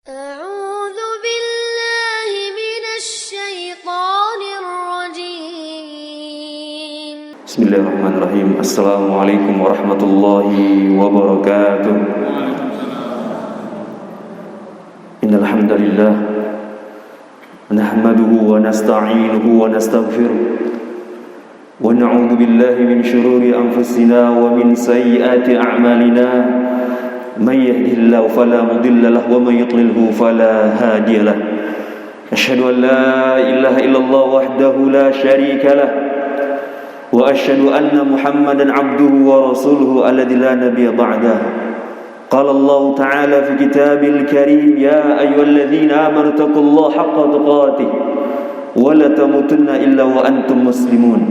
أعوذ بالله من الشيطان الرجيم. بسم الله الرحمن الرحيم. السلام عليكم ورحمة الله وبركاته. إن الحمد لله نحمده ونستعينه ونستغفره ونعوذ بالله من شرور أنفسنا ومن سيئات أعمالنا. من يهده الله فلا مضل له ومن يضلله فلا هادي له. أشهد أن لا إله إلا الله وحده لا شريك له وأشهد أن محمدا عبده ورسوله الذي لا نبي بعده. قال الله تعالى في كتابه الكريم: يا أيها الذين آمنوا اتقوا الله حق تقاته ولا تموتن إلا وأنتم مسلمون.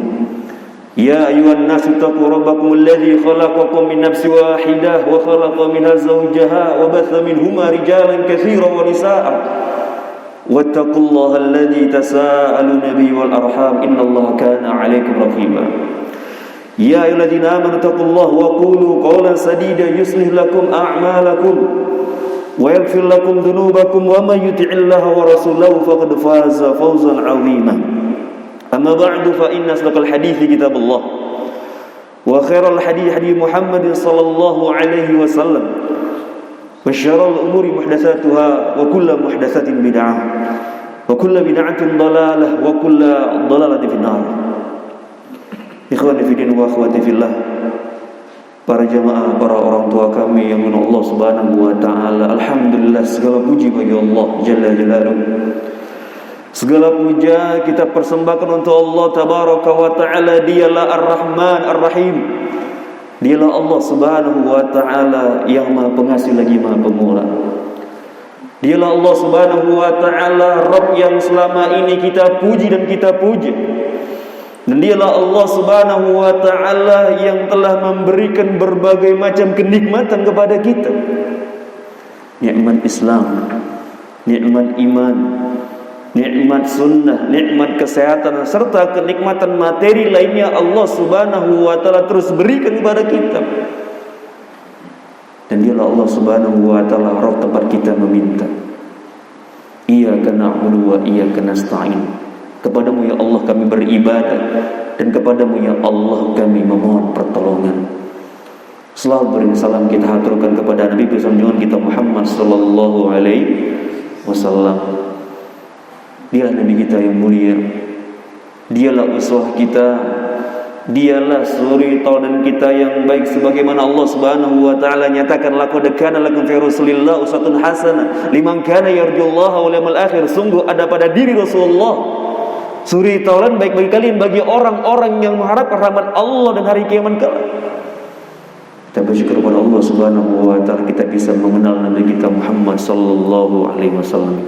يا أيها الناس اتقوا ربكم الذي خلقكم من نفس واحدة وخلق منها زوجها وبث منهما رجالا كثيرا ونساء واتقوا الله الذي تساءلون به والأرحام إن الله كان عليكم رقيبا. يا أيها الذين آمنوا اتقوا الله وقولوا قولا سديدا يصلح لكم أعمالكم ويغفر لكم ذنوبكم ومن يطع الله ورسوله فقد فاز فوزا عظيما. أما بعد فإن أصدق الحديث كتاب الله وخير الحديث حديث محمد صلى الله عليه وسلم وشر الأمور محدثاتها وكل محدثة بدعة وكل بدعة ضلالة وكل ضلالة في النار. Ikhwani fillah wa akhwati fillah, para jamaah, para orang tua kami yang dimuliakan Allah Subhanahu wa taala. Alhamdulillah, segala puji bagi Allah Jalla Jalaluhu. Segala puja kita persembahkan untuk Allah Tabaraka wa ta'ala. Dialah Ar-Rahman Ar-Rahim. Dialah Allah Subhanahu wa ta'ala yang maha pengasih lagi maha pemurah. Dialah Allah Subhanahu wa ta'ala Rabb yang selama ini kita puji dan kita puji. Dan dialah Allah Subhanahu wa ta'ala yang telah memberikan berbagai macam kenikmatan kepada kita. Nikmat Islam, nikmat iman, nikmat sunnah, nikmat kesehatan, serta kenikmatan materi lainnya Allah Subhanahu wa ta'ala terus berikan kepada kita. Dan dialah Allah Subhanahu wa ta'ala Rabb tempat kita meminta. Iyyaka na'budu wa iyyaka nasta'in. Kepadamu ya Allah kami beribadah, dan kepadamu ya Allah kami memohon pertolongan. Selawat beri salam kita haturkan kepada Nabi junjungan kita Muhammad sallallahu alaihi wasallam. Dialah Nabi kita yang mulia, dialah uswah kita, dialah suri tauladan kita yang baik, sebagaimana Allah Subhanahu wa taala nyatakan, laqad kana lakum fi Rasulillah uswatun hasanah liman kana yarjullaha wal yawmal akhir. Sungguh ada pada diri Rasulullah suri tauladan baik bagi kalian, bagi orang-orang yang mengharapkan rahmat Allah dan hari kiamat kelak. Kita bersyukur kepada Allah Subhanahu wa taala kita bisa mengenal Nabi kita Muhammad sallallahu alaihi wasallam.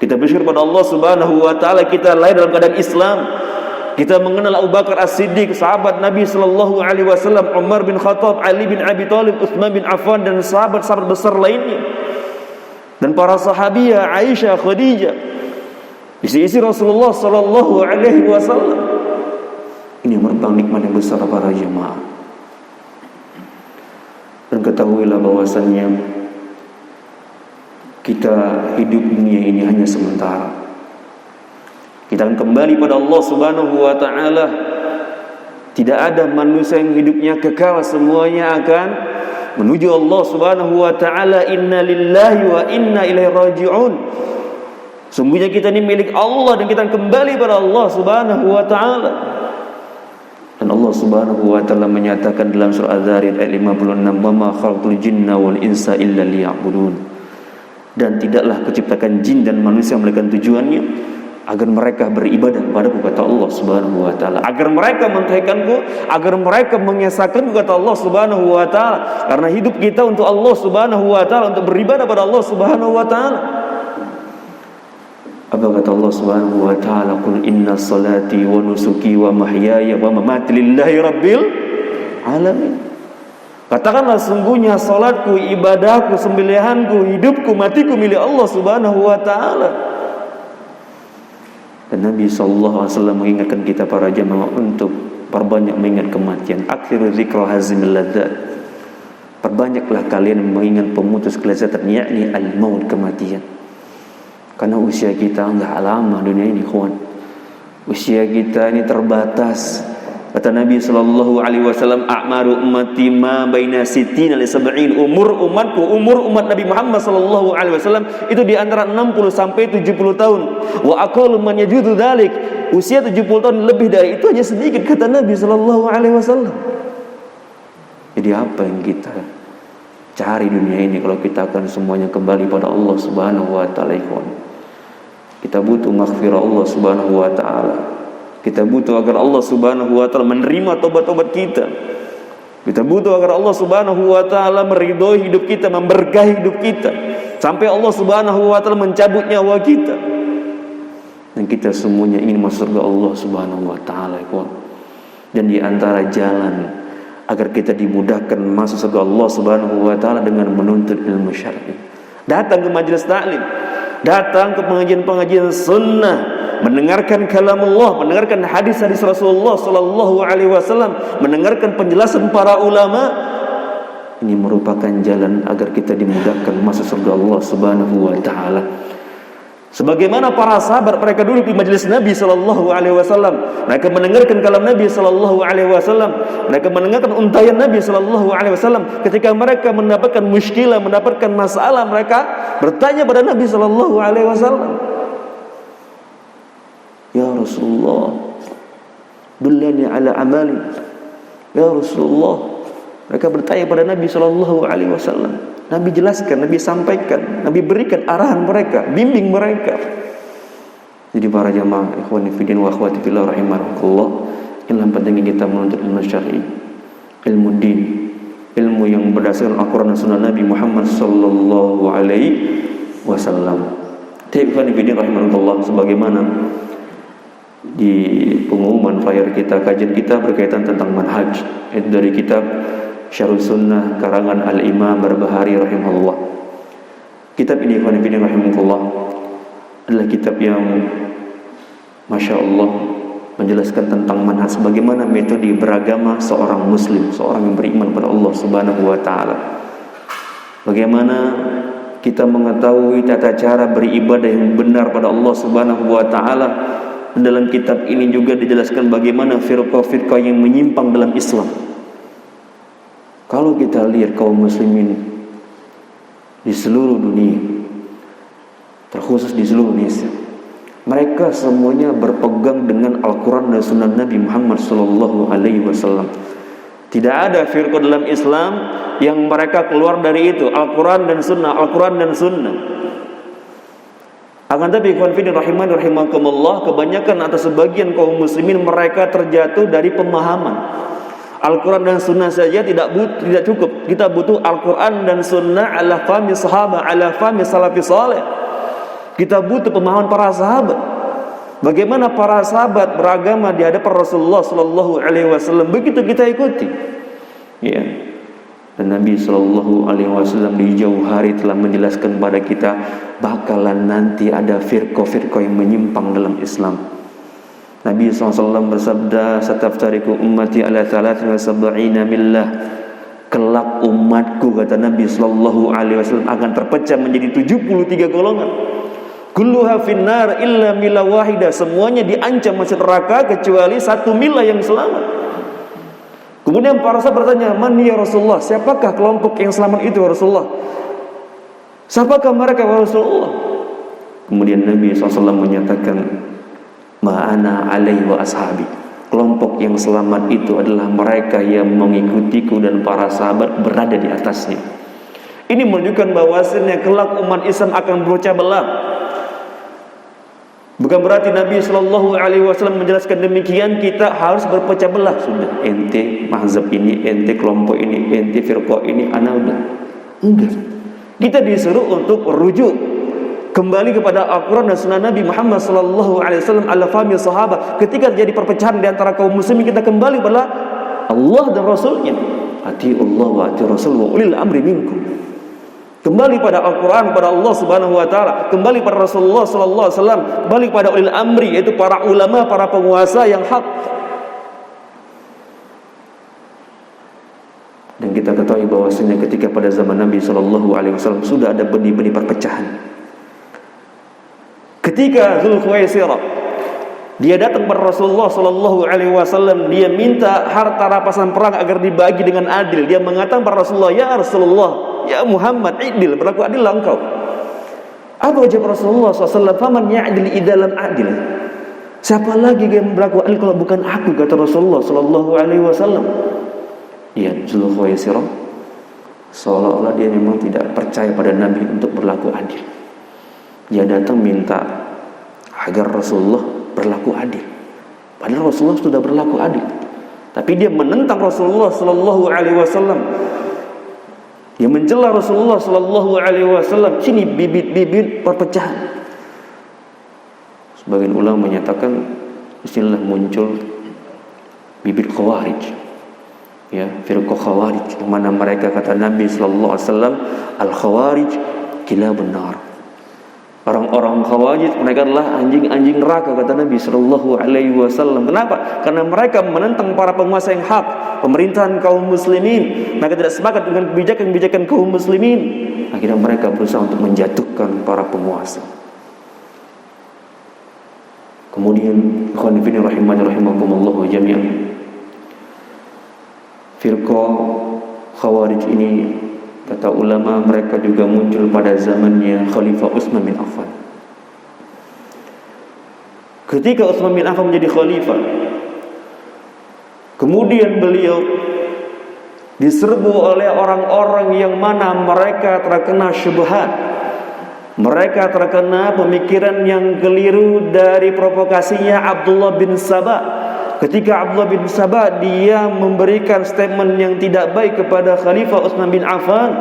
Kita bersyukur kepada Allah Subhanahu wa taala kita lahir dalam keadaan Islam. Kita mengenal Abu Bakar As-Siddiq, sahabat Nabi sallallahu alaihi wasallam, Umar bin Khattab, Ali bin Abi Thalib, Utsman bin Affan, dan sahabat-sahabat besar lainnya. Dan para sahabiah, Aisyah, Khadijah, isi-isi Rasulullah sallallahu alaihi wasallam. Ini merupakan nikmat yang besar para jemaah. Dan ketahuilah bahwasannya kita hidup dunia ini hanya sementara. Kita akan kembali pada Allah Subhanahu wa ta'ala. Tidak ada manusia yang hidupnya kekal, semuanya akan menuju Allah Subhanahu wa ta'ala. Inna lillahi wa inna ilaihi raji'un. Sungguhnya kita ini milik Allah dan kita akan kembali pada Allah Subhanahu wa ta'ala. Dan Allah Subhanahu wa ta'ala menyatakan dalam surah Az-Zariyat ayat 56, "Wa ma khalaqtul jinna wal insa illa liya'budun." Dan tidaklah kuciptakan jin dan manusia melainkan tujuannya agar mereka beribadah kepadaku, kata Allah Subhanahu wa ta'ala. Agar mereka mentauhidkanku, agar mereka mengesahkanku, kata Allah Subhanahu wa ta'ala. Karena hidup kita untuk Allah Subhanahu wa ta'ala, untuk beribadah pada Allah Subhanahu wa ta'ala. Apa kata Allah Subhanahu wa ta'ala? Qul inna salati wa nusuki wa mahyaya wa mamati lillahi rabbil alamin. Katakanlah, sungguhnya salatku, ibadahku, sembelihanku, hidupku, matiku milik Allah Subhanahu wa ta'ala. Dan Nabi sallallahu alaihi wasallam mengingatkan kita para jemaah untuk perbanyak mengingat kematian. Akhir dzikra hazimil ladzat. perbanyaklah kalian mengingat pemutus kelezatan, yakni al-maut, kematian. Karena usia kita enggak lama dunia ini, kawan. Usia kita ini terbatas. Kata Nabi sallallahu alaihi wasallam, a'maru ummati ma baina sittina li sab'in. Umur umat Nabi Muhammad sallallahu alaihi wasallam itu di antara 60 sampai 70 tahun. Wa aqallu man yajudu dzalik. Usia 70 tahun lebih dari itu hanya sedikit, kata Nabi sallallahu alaihi wasallam. Jadi apa yang kita cari dunia ini kalau kita akan semuanya kembali pada Allah Subhanahu wa taala, ikhwan? Kita butuh maghfirah Allah Subhanahu wa taala. Kita butuh agar Allah Subhanahu wa taala menerima tobat-tobat kita. Kita butuh agar Allah Subhanahu wa taala meridhoi hidup kita, memberkahi hidup kita, sampai Allah Subhanahu wa taala mencabut nyawa kita. Dan kita semuanya ingin masuk surga Allah Subhanahu wa taala, ikhwan. Dan di antara jalan agar kita dimudahkan masuk surga Allah Subhanahu wa taala dengan menuntut ilmu syar'i. Datang ke majelis taklim, datang ke pengajian-pengajian sunnah, mendengarkan kalam Allah, mendengarkan hadis-hadis Rasulullah sallallahu alaihi wasallam, mendengarkan penjelasan para ulama. Ini merupakan jalan agar kita dimudahkan masuk surga Allah Subhanahu wa taala. Sebagaimana para sahabat, mereka duduk di majelis Nabi sallallahu alaihi wasallam, mereka mendengarkan kalam Nabi sallallahu alaihi wasallam, mereka mendengarkan untayan Nabi sallallahu alaihi wasallam. Ketika mereka mendapatkan muskilah, mendapatkan masalah, mereka bertanya pada Nabi sallallahu alaihi wasallam, "Ya Rasulullah, dullani ala amali." Ya Rasulullah, mereka bertanya pada Nabi sallallahu alaihi wasallam. Nabi jelaskan, Nabi sampaikan, Nabi berikan arahan mereka, bimbing mereka. Jadi para jamaah ikhwani fillah wa akhwati fillah rahimakumullah, inilah pentingnya kita menuntut ilmu syar'i, ilmu din, ilmu yang berdasarkan Al-Qur'an dan Sunnah Nabi Muhammad sallallahu alaihi wasallam. Ikhwani fillah rahimakumullah, sebagaimana di pengumuman flyer kita, kajian kita berkaitan tentang manhaj, itu dari kitab Syarh Sunnah karangan Al-Imam Barbahari rahimahullah. Kitab ini rahimahullah adalah kitab yang Masya Allah menjelaskan tentang manhaj, bagaimana metode beragama seorang muslim, seorang yang beriman pada Allah Subhanahu wa taala. Bagaimana kita mengetahui tata cara beribadah yang benar pada Allah Subhanahu wa taala. Dalam kitab ini juga dijelaskan bagaimana firqah-firqah yang menyimpang dalam Islam. Kalau kita lihat kaum muslimin di seluruh dunia, terkhusus di seluruh Indonesia, mereka semuanya berpegang dengan Al-Quran dan Sunnah Nabi Muhammad sallallahu alaihi wasallam. Tidak ada firqah dalam Islam yang mereka keluar dari itu, Al-Quran dan Sunnah, Al-Quran dan Sunnah. Akan tapi ikhwan fillah rahimani rahimakumullah, kebanyakan atau sebagian kaum muslimin mereka terjatuh dari pemahaman Al-Quran dan Sunnah saja tidak cukup. Kita butuh Al-Quran dan Sunnah ala fahmi sahabat, ala fahmi salafi saleh. Kita butuh pemahaman para sahabat. Bagaimana para sahabat beragama di hadapan Rasulullah sallallahu alaihi wasallam, begitu kita ikuti. Ya. Dan Nabi sallallahu alaihi wasallam di jauh hari telah menjelaskan kepada kita bakalan nanti ada firqah-firqah yang menyimpang dalam Islam. Nabi SAW bersabda, "Sataftariqu ummati ala 73 millah." Kelak umatku, kata Nabi sallallahu alaihi wasallam, akan terpecah menjadi 73 golongan. Kulluha finnar illa milah wahidah. Semuanya diancam masuk neraka kecuali satu milah yang selamat. Kemudian para sahabat bertanya, "Man ya Rasulullah?" Siapakah kelompok yang selamat itu ya Rasulullah? Siapakah mereka ya Rasulullah? Kemudian Nabi SAW menyatakan, "Ma'ana alaihi wa ashabi." Kelompok yang selamat itu adalah mereka yang mengikutiku dan para sahabat berada di atasnya. Ini menunjukkan bahwasanya kelak umat Islam akan berpecah belah. Bukan berarti Nabi sallallahu alaihi wasallam menjelaskan demikian kita harus berpecah belah. Sudah, ente mazhab ini, ente kelompok ini, ente firqah ini, ana udah. Enggak. Kita disuruh untuk rujuk kembali kepada Al-Quran dan Sunnah Nabi Muhammad sallallahu alaihi wasallam ala fahmi sahabat. Ketika terjadi perpecahan di antara kaum muslimin, kita kembali kepada Allah dan Rasulnya. Atiullah wa ati Rasul wa ulil amri minkum. Kembali pada Al-Quran, pada Allah Subhanahu wa taala, kembali pada Rasulullah sallallahu alaihi wasallam, kembali pada ulil amri, yaitu para ulama, para penguasa yang hak. Dan kita ketahui mengetahui bahwasanya ketika pada zaman Nabi Shallallahu Alaihi Wasallam sudah ada benih-benih perpecahan. Ketika Dzulkhuwaisirah dia datang kepada Rasulullah Shallallahu Alaihi Wasallam, dia minta harta rampasan perang agar dibagi dengan adil. Dia mengatakan kepada Rasulullah, ya Rasulullah, ya Muhammad, idil, berlaku adil engkau. Apa jawab Rasulullah SAW? Faman ya'dil idalam adil. Siapa lagi yang berlaku adil kalau bukan aku, kata Rasulullah Shallallahu Alaihi Wasallam. Ya, Dzulkhuwaisirah seolah-olah dia memang tidak percaya pada Nabi untuk berlaku adil. Dia datang minta agar Rasulullah berlaku adil. Padahal Rasulullah sudah berlaku adil, tapi dia menentang Rasulullah Shallallahu Alaihi Wasallam. Dia mencela Rasulullah Shallallahu Alaihi Wasallam. Sini bibit-bibit perpecahan. Sebagian ulama menyatakan disinilah muncul bibit Khawarij. Ya, firqah Khawarij, yang mana mereka kata Nabi Sallallahu Alaihi Wasallam, al-Khawarij kilabun nar. Orang-orang Khawarij mereka adalah anjing-anjing neraka, kata Nabi Sallallahu Alaihi Wasallam. Kenapa? Karena mereka menentang para penguasa yang hak, pemerintahan kaum muslimin. Mereka tidak sepakat dengan kebijakan-kebijakan kaum muslimin. Akhirnya mereka berusaha untuk menjatuhkan para penguasa. Kemudian ikhwan fillah rahimani rahimakumullah jami'an, firqah Khawarij ini, kata ulama, mereka juga muncul pada zamannya Khalifah Utsman bin Affan. Ketika Utsman bin Affan menjadi khalifah, kemudian beliau diserbu oleh orang-orang yang mana mereka terkena syubhat, mereka terkena pemikiran yang keliru dari provokasinya Abdullah bin Sabah. Ketika Abdullah bin Sabah dia memberikan statement yang tidak baik kepada Khalifah Utsman bin Affan,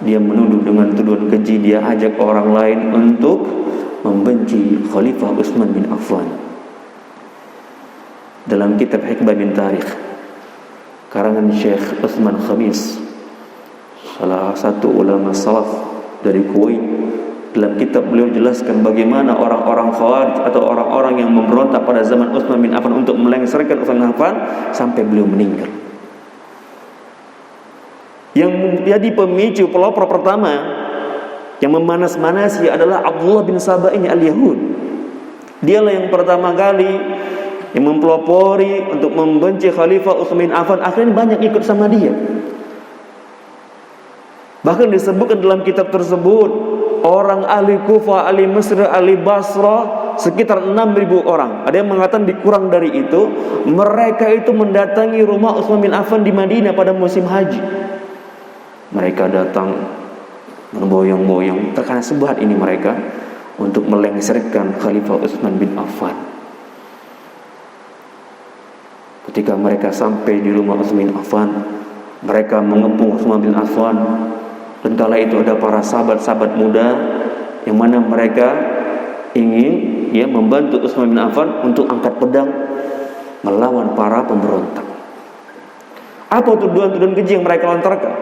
dia menuduh dengan tuduhan keji, dia ajak orang lain untuk membenci Khalifah Utsman bin Affan. Dalam kitab Hikmah bin Tarikh karangan Syekh Utsman Khamis, salah satu ulama salaf dari Kuwait, dalam kitab beliau jelaskan bagaimana orang-orang Khawarij atau orang-orang yang memberontak pada zaman Utsman bin Affan untuk melengsarkan Utsman bin Affan sampai beliau meninggal. Yang menjadi pemicu pelopor pertama yang memanas-manasi adalah Abdullah bin Sabah ini al-Yahud. Dialah yang pertama kali yang mempelopori untuk membenci Khalifah Utsman bin Affan. Akhirnya banyak ikut sama dia. Bahkan disebutkan dalam kitab tersebut, orang ahli Kufah, ahli Mesir, ahli Basrah sekitar 6.000 orang. Ada yang mengatakan dikurang dari itu. Mereka itu mendatangi rumah Utsman bin Affan di Madinah pada musim haji. Mereka datang berboyong-boyong, terkena subhat ini mereka, untuk melengsarkan Khalifah Utsman bin Affan. Ketika mereka sampai di rumah Utsman bin Affan, mereka mengepung Utsman bin Affan. Dan kala itu ada para sahabat-sahabat muda yang mana mereka ingin membantu Utsman bin Affan untuk angkat pedang melawan para pemberontak. Apa tuduhan-tuduhan keji yang mereka lontarkan?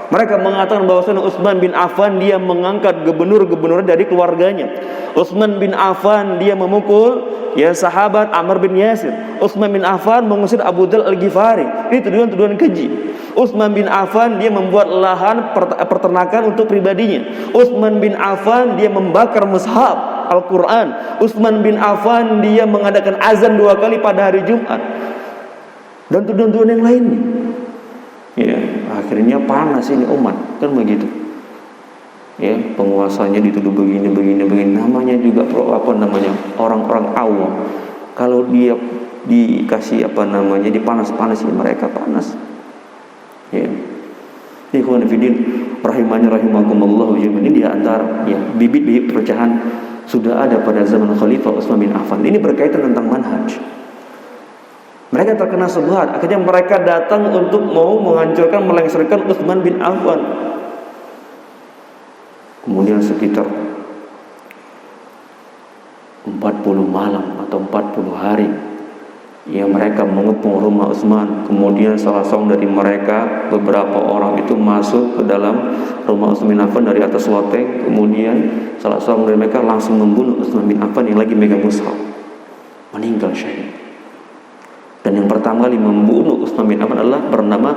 Mereka mengatakan bahwasanya Utsman bin Affan dia mengangkat gubernur-gubernur dari keluarganya. Utsman bin Affan dia memukul sahabat Ammar bin Yasir. Utsman bin Affan mengusir Abu Dzar Al-Ghifari. Ini tuduhan-tuduhan keji. Utsman bin Affan dia membuat lahan peternakan untuk pribadinya. Utsman bin Affan dia membakar mushaf Al-Quran. Utsman bin Affan dia mengadakan azan 2 kali pada hari Jumat. Dan tuduhan-tuduhan yang lainnya. Ya, akhirnya panas ini umat, kan begitu. Ya, penguasanya dituduh begini. Namanya juga orang-orang awam. Kalau dia dikasih dipanas-panasin, mereka panas. Ya. Ikhwan fillah rahimani rahimakumullah, ini di antara bibit-bibit perpecahan sudah ada pada zaman Khalifah Utsman bin Affan. Ini berkaitan tentang manhaj. Mereka terkena subhat, akhirnya mereka datang untuk mau menghancurkan, melengsarkan Utsman bin Affan. Kemudian sekitar 40 malam atau 40 hari mereka mengepung rumah Utsman. Kemudian salah seorang dari mereka, beberapa orang itu masuk ke dalam rumah Utsman bin Affan dari atas loteng. Kemudian salah seorang dari mereka langsung membunuh Utsman bin Affan yang lagi megang mushaf. Meninggal syahid. Dan yang pertama kali membunuh Utsman bin Affan adalah bernama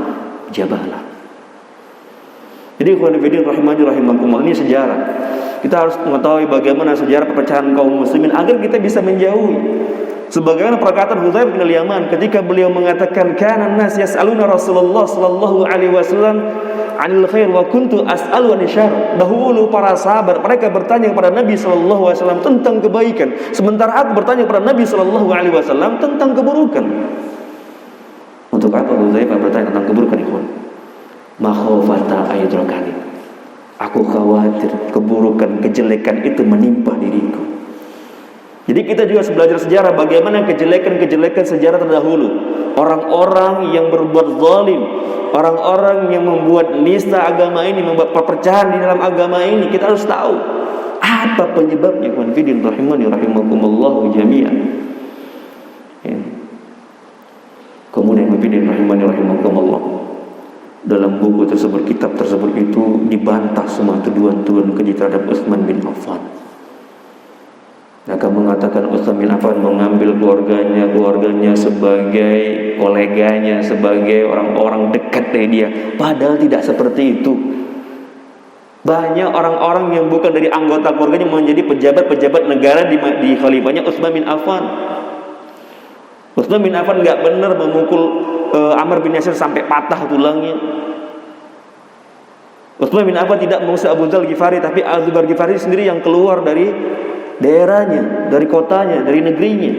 Jabalah. Jadi ikhwan fillah rahimani rahimakumullah, ini sejarah. Kita harus mengetahui bagaimana sejarah perpecahan kaum muslimin agar kita bisa menjauhi. Sebagaimana perkataan Hudzaifah bin al-Yaman ketika beliau mengatakan kana an-nas yas'aluna Rasulullah sallallahu alaihi wasallam 'anil khair wa kuntu as'alu 'anil syarr. Dahulu para sahabat mereka bertanya kepada Nabi sallallahu alaihi wasallam tentang kebaikan, sementara aku bertanya kepada Nabi sallallahu alaihi wasallam tentang keburukan. Untuk apa Hudzaifah bertanya tentang keburukan, ikhwan? Makhofata aydrakani. Aku khawatir keburukan, kejelekan itu menimpa diriku. Jadi kita juga harus belajar sejarah bagaimana kejelekan-kejelekan sejarah terdahulu. Orang-orang yang berbuat zalim, orang-orang yang membuat nista agama ini, membuat perpecahan di dalam agama ini, kita harus tahu apa penyebabnya. Ikhwan fillah rahimani rahimakumullah jami'an. Kemudian ikhwan fillah rahimani rahimakumullah, dalam buku tersebut, kitab tersebut itu dibantah semua tuduhan-tuduhan keji terhadap Utsman bin Affan. Mereka mengatakan Utsman bin Affan mengambil keluarganya sebagai koleganya, sebagai orang-orang dekat dari dia. Padahal tidak seperti itu. Banyak orang-orang yang bukan dari anggota keluarganya menjadi pejabat-pejabat negara di khalifahnya Utsman bin Affan. Utsman bin Affan enggak benar memukul Ammar bin Yasir sampai patah tulangnya. Utsman bin Affan tidak mengusir Abu Dzar Ghifari, tapi Abu Dzar Ghifari sendiri yang keluar dari daerahnya, dari kotanya, dari negerinya.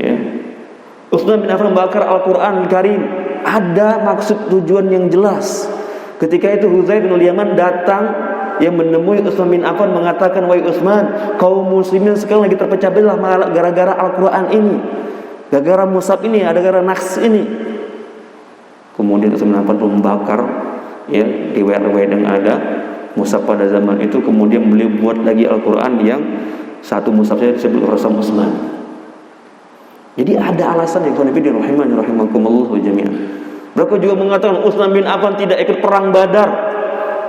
Ya. Utsman bin Affan membakar Al-Quran Al-Karim. Ada maksud tujuan yang jelas. Ketika itu Hudzaifah bin al-Yaman datang yang menemui Utsman bin Affan mengatakan, wahai Utsman, kaum muslimin sekarang lagi terpecah belah gara-gara Al-Quran ini, gara-gara mushaf ini, ada gara-gara naks ini. Kemudian Utsman bin Affan membakar, ya, riwayat-riwayat yang ada mushaf pada zaman itu. Kemudian beliau buat lagi Al-Quran yang satu mushaf saja disebut Rasam Utsman. Jadi ada alasan yang konfident rahimani rahimakumullah jami'an. Mereka juga mengatakan Utsman bin Affan tidak ikut perang Badar.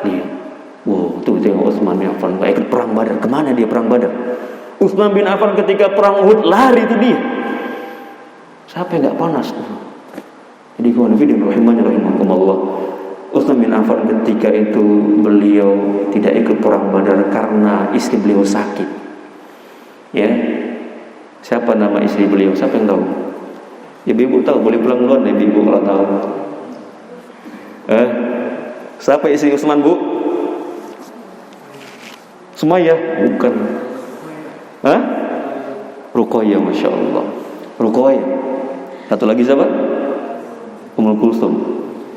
Nih, wow, tuh tengok Utsman bin Affan nggak ikut perang Badar. Kemana dia perang Badar? Utsman bin Affan ketika perang Uhud lari itu dia. Siapa yang nggak panas? Jadi konfident rahimani rahimakumullah. Utsman bin Affan ketika itu beliau tidak ikut perang Badar karena istri beliau sakit. Ya, siapa nama istri beliau? Siapa yang tahu? Ibu-ibu tahu, boleh pulang duluan ibu-ibu kalau tahu. Siapa istri Utsman, Bu? Sumayyah? Bukan. Ruqayyah, Masya Allah. Ruqayyah. Satu lagi siapa? Ummul Kulsum.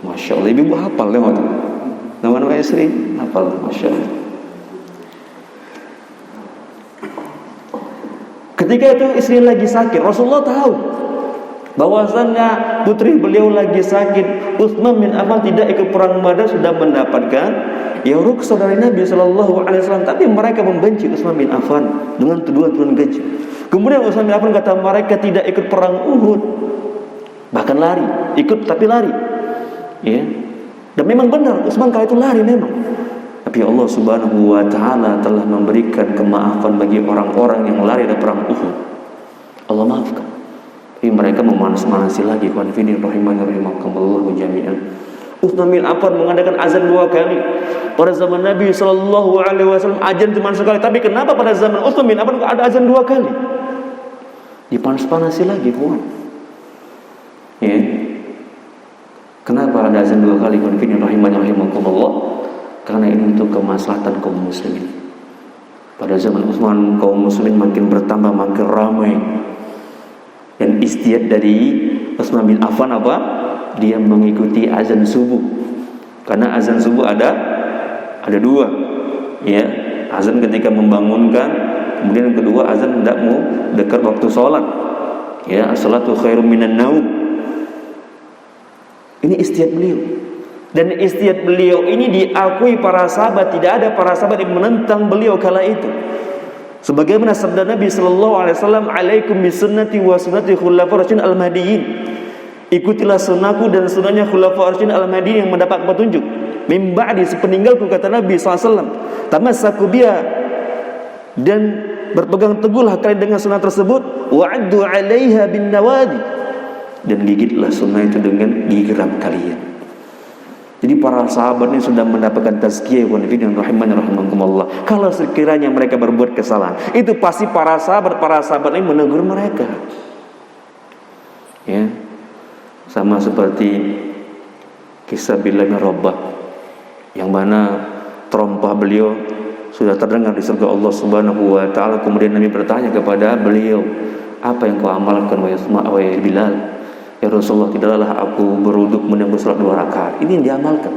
Masya Allah, ibu hafal lewat nama-nama istri, hafal, Masya Allah. Ketika itu istri lagi sakit, Rasulullah tahu bahwasannya putri beliau lagi sakit. Utsman bin Affan tidak ikut perang Badar sudah mendapatkan ya rukhsah dari Nabi sallallahu alaihi wasallam, tapi mereka membenci Utsman bin Affan dengan tuduhan-tuduhan keji. Kemudian Utsman bin Affan kata mereka tidak ikut perang Uhud, bahkan lari, ikut tapi lari. Ya. Dan memang benar Utsman kala itu lari memang. Tapi Allah Subhanahu wa taala telah memberikan kemaafan bagi orang-orang yang lari dari perang Uhud. Allah maafkan. Tapi mereka memanas-manasi lagi, konfidin rahimani rahimakumullah jami'an. Utsman bin Affan mengadakan azan 2 kali. Pada zaman Nabi sallallahu alaihi wasallam azan cuma sekali, tapi kenapa pada zaman Utsman bin Affan ada azan 2 kali? Dipanas-panasi lagi, kawan. Ya. Kenapa ada azan 2 kali? Konfidin rahimani rahimakumullah. Karena ini untuk kemaslahatan kaum muslimin. Pada zaman Utsman kaum muslimin makin bertambah, makin ramai. Dan istiad dari Utsman bin Affan apa? Dia mengikuti azan subuh. Karena azan subuh ada 2. Ya, azan ketika membangunkan, kemudian yang kedua azan tidak mau dekat waktu sholat. Ya, as-salatu khairum minan naum. Ini istiad beliau. Dan istiad beliau ini diakui para sahabat. Tidak ada para sahabat yang menentang beliau kala itu. Sebagaimana sabda Nabi sallallahu alaihi wasallam, "Alaikum bisunnati wa sunnati khulafa'ir rasyidin al-mahdiyyin." Ikutilah sunnahku dan sunnahnya khulafa'ir rasyidin al-mahdiyyin yang mendapat petunjuk. Min ba'di, sepeninggalku, kata Nabi sallallahu alaihi wasallam. Tamassaku biha, dan berpegang teguhlah kalian dengan sunnah tersebut. Wa'addu 'alaiha bin nawadi, dan gigitlah sunnah itu dengan gigi geram kalian. Jadi para sahabat ini sudah mendapatkan tazkiyah wa nafidin rahimani rahimakumullah. Kalau sekiranya mereka berbuat kesalahan, itu pasti para sahabat ini menegur mereka. Ya. Sama seperti kisah Bilal bin Rabah, yang mana terompah beliau sudah terdengar di surga Allah Subhanahu wa taala. Kemudian Nabi bertanya kepada beliau, "Apa yang kau amalkan wahai Bilal?" "Ya Rasulullah, tidaklah aku beruduk menunggu salat 2 rakaat." Ini yang diamalkan.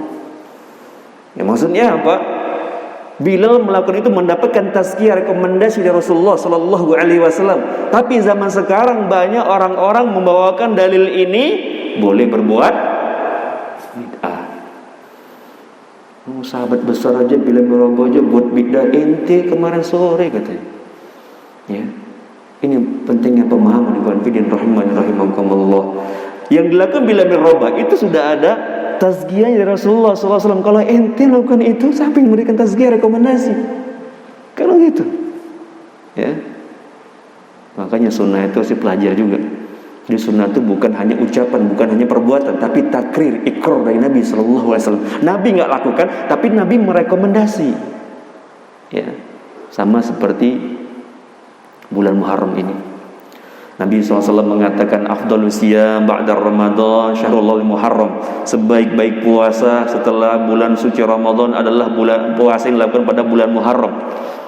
Ya, maksudnya apa? Bilal melakukan itu mendapatkan tazkiyah, rekomendasi dari Rasulullah sallallahu alaihi wasallam. Tapi zaman sekarang banyak orang-orang membawakan dalil ini boleh berbuat bid'ah. Sahabat besar aja Bilal bin Rabah aja buat bid'ah, ente kemarin sore katanya. Ya. Ini pentingnya pemahaman Ibn Fidin rahimahumullah. Yang dilakukan Bilal bin Rabah itu sudah ada tazkiyah dari Rasulullah SAW. Kalau ente lakukan itu, siapa yang memberikan tazkiyah, rekomendasi? Kalau gitu, ya. Makanya sunnah itu harus dipelajari juga. Jadi sunnah itu bukan hanya ucapan, bukan hanya perbuatan, tapi takrir, ikrar dari Nabi SAW. Nabi nggak lakukan, tapi Nabi merekomendasi. Ya, sama seperti bulan Muharram ini. Nabi SAW mengatakan afdhalus siyam ba'da Ramadan syahrul Muharram. Sebaik-baik puasa setelah bulan suci Ramadan adalah bulan puasa yang dilakukan pada bulan Muharram.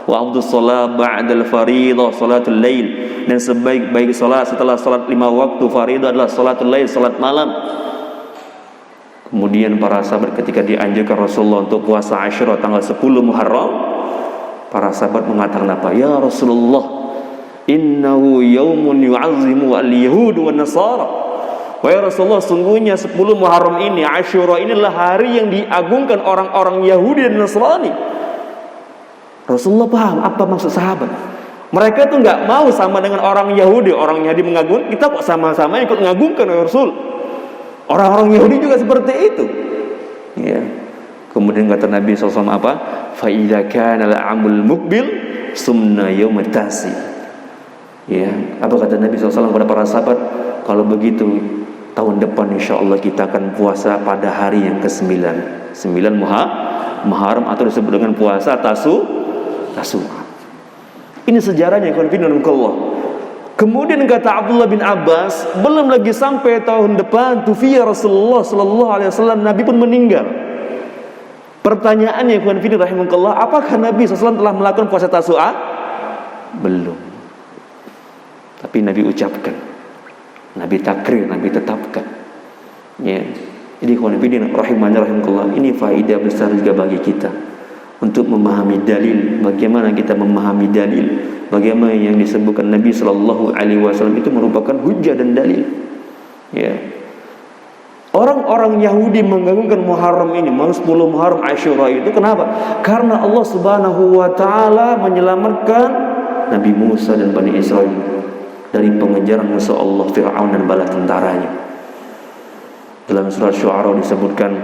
Wa afdhalus shalah ba'dal fariidah salatul lail. Dan sebaik-baik salat setelah salat 5 waktu fariidah adalah salatul lail, salat malam. Kemudian para sahabat ketika dianjurkan Rasulullah untuk puasa Asyura tanggal 10 Muharram, para sahabat mengatakan apa? "Ya Rasulullah, innahu yaumun yu'azzimu al-yahud wa nasara." Wahai Rasulullah, sungguhnya 10 Muharram ini, Asyura inilah hari yang diagungkan orang-orang Yahudi dan Nasrani. Rasulullah paham apa maksud sahabat. Mereka tuh nggak mau sama dengan orang Yahudi. Orang Yahudi mengagungkan, kita kok sama-sama ikut mengagungkan ya Rasul. Orang-orang Yahudi juga seperti itu. Ya. Kemudian kata Nabi SAW apa? Fa idza kana al-amul muqbil sumna yaumat tasi. Ya, apa kata Nabi SAW kepada para sahabat? Kalau begitu tahun depan insya Allah kita akan puasa pada hari yang ke-9 Muharram, atau disebut dengan puasa Tasu'a. Ini sejarahnya Allah. Kemudian kata Abdullah bin Abbas, belum lagi sampai tahun depan tufiya Rasulullah sallallahu alaihi wasallam, Nabi pun meninggal. Pertanyaannya rahimahullah, apakah Nabi SAW telah melakukan puasa Tasu'a? Belum. Tapi Nabi ucapkan, Nabi takrir, Nabi tetapkan. Ya. Jadi rahimahullah, ini faedah besar juga bagi kita untuk memahami dalil. Bagaimana kita memahami dalil? Bagaimana yang disebutkan Nabi Sallallahu Alaihi Wasallam itu merupakan hujjah dan dalil. Ya. Orang-orang Yahudi mengganggukan Muharram ini, 10 Muharram Asyura itu kenapa? Karena Allah Subhanahu Wa Taala menyelamatkan Nabi Musa dan Bani Israel dari pengejaran musuh Allah Fir'aun dan bala tentaranya. Dalam surat Syu'ara disebutkan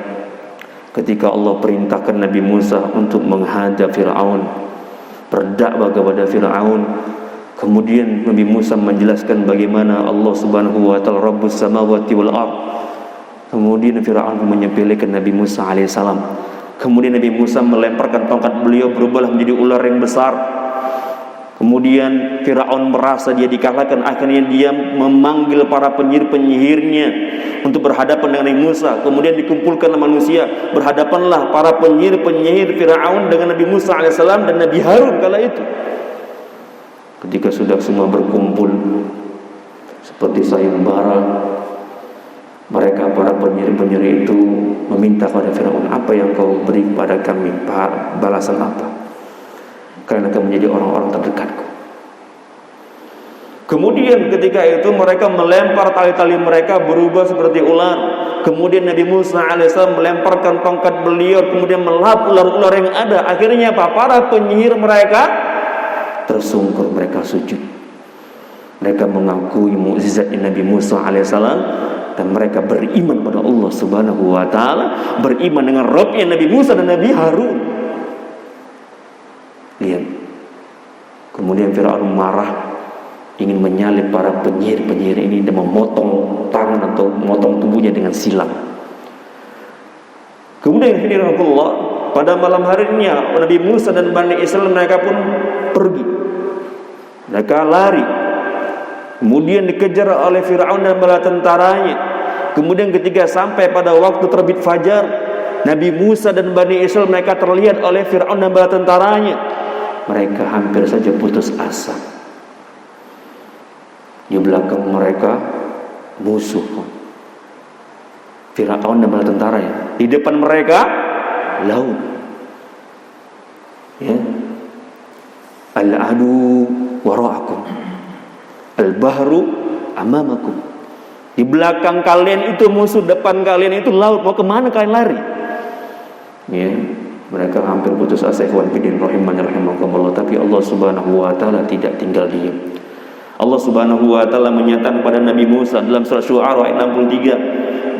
ketika Allah perintahkan Nabi Musa untuk menghadap Fir'aun, berdakwah kepada Fir'aun. Kemudian Nabi Musa menjelaskan bagaimana Allah Subhanahu wa taala Rabbus samawati wal ard. Kemudian Fir'aun menyepelekan Nabi Musa alaihissalam. Kemudian Nabi Musa melemparkan tongkat beliau, berubahlah menjadi ular yang besar. Kemudian Fir'aun merasa dia dikalahkan, akhirnya dia memanggil para penyihir-penyihirnya untuk berhadapan dengan Nabi Musa. Kemudian dikumpulkanlah manusia, berhadapanlah para penyihir-penyihir Fir'aun dengan Nabi Musa alaihissalam dan Nabi Harun kala itu. Ketika sudah semua berkumpul seperti sayembara, mereka para penyihir-penyihir itu meminta kepada Fir'aun, apa yang kau beri kepada kami, balasan apa? Karena akan menjadi orang-orang terdekatku. Kemudian ketika itu mereka melempar tali-tali mereka berubah seperti ular. Kemudian Nabi Musa alaihissalam melemparkan tongkat beliau, kemudian melahap ular-ular yang ada. Akhirnya apa? Para penyihir mereka tersungkur, mereka sujud. Mereka mengakui mukjizat Nabi Musa alaihissalam dan mereka beriman pada Allah Subhanahu wa taala, beriman dengan Rabbnya Nabi Musa dan Nabi Harun. Lihat. Kemudian Fir'aun marah, ingin menyalib para penyihir-penyihir ini dan memotong tangan atau memotong tubuhnya dengan silang. Kemudian Allah, pada malam harinya Nabi Musa dan Bani Israel mereka pun pergi. Mereka lari. Kemudian dikejar oleh Fir'aun dan bala tentaranya. Kemudian ketika sampai pada waktu terbit fajar, Nabi Musa dan Bani Israel mereka terlihat oleh Fir'aun dan bala tentaranya. Mereka hampir saja putus asa. Di belakang mereka musuh, Fir'aun dan bala tentaranya. Di depan mereka laut. Ya. Al-adu wara'akum, al-bahru amamakum. Di belakang kalian itu musuh, depan kalian itu laut. Mau kemana kalian lari? Ya, mereka hampir putus asa. Ikhwan fillah rahimani rahimakumullah. Tapi Allah Subhanahu wa taala tidak tinggal diam. Allah Subhanahu wa taala menyatakan kepada Nabi Musa dalam surah Syu'ara ayat 63,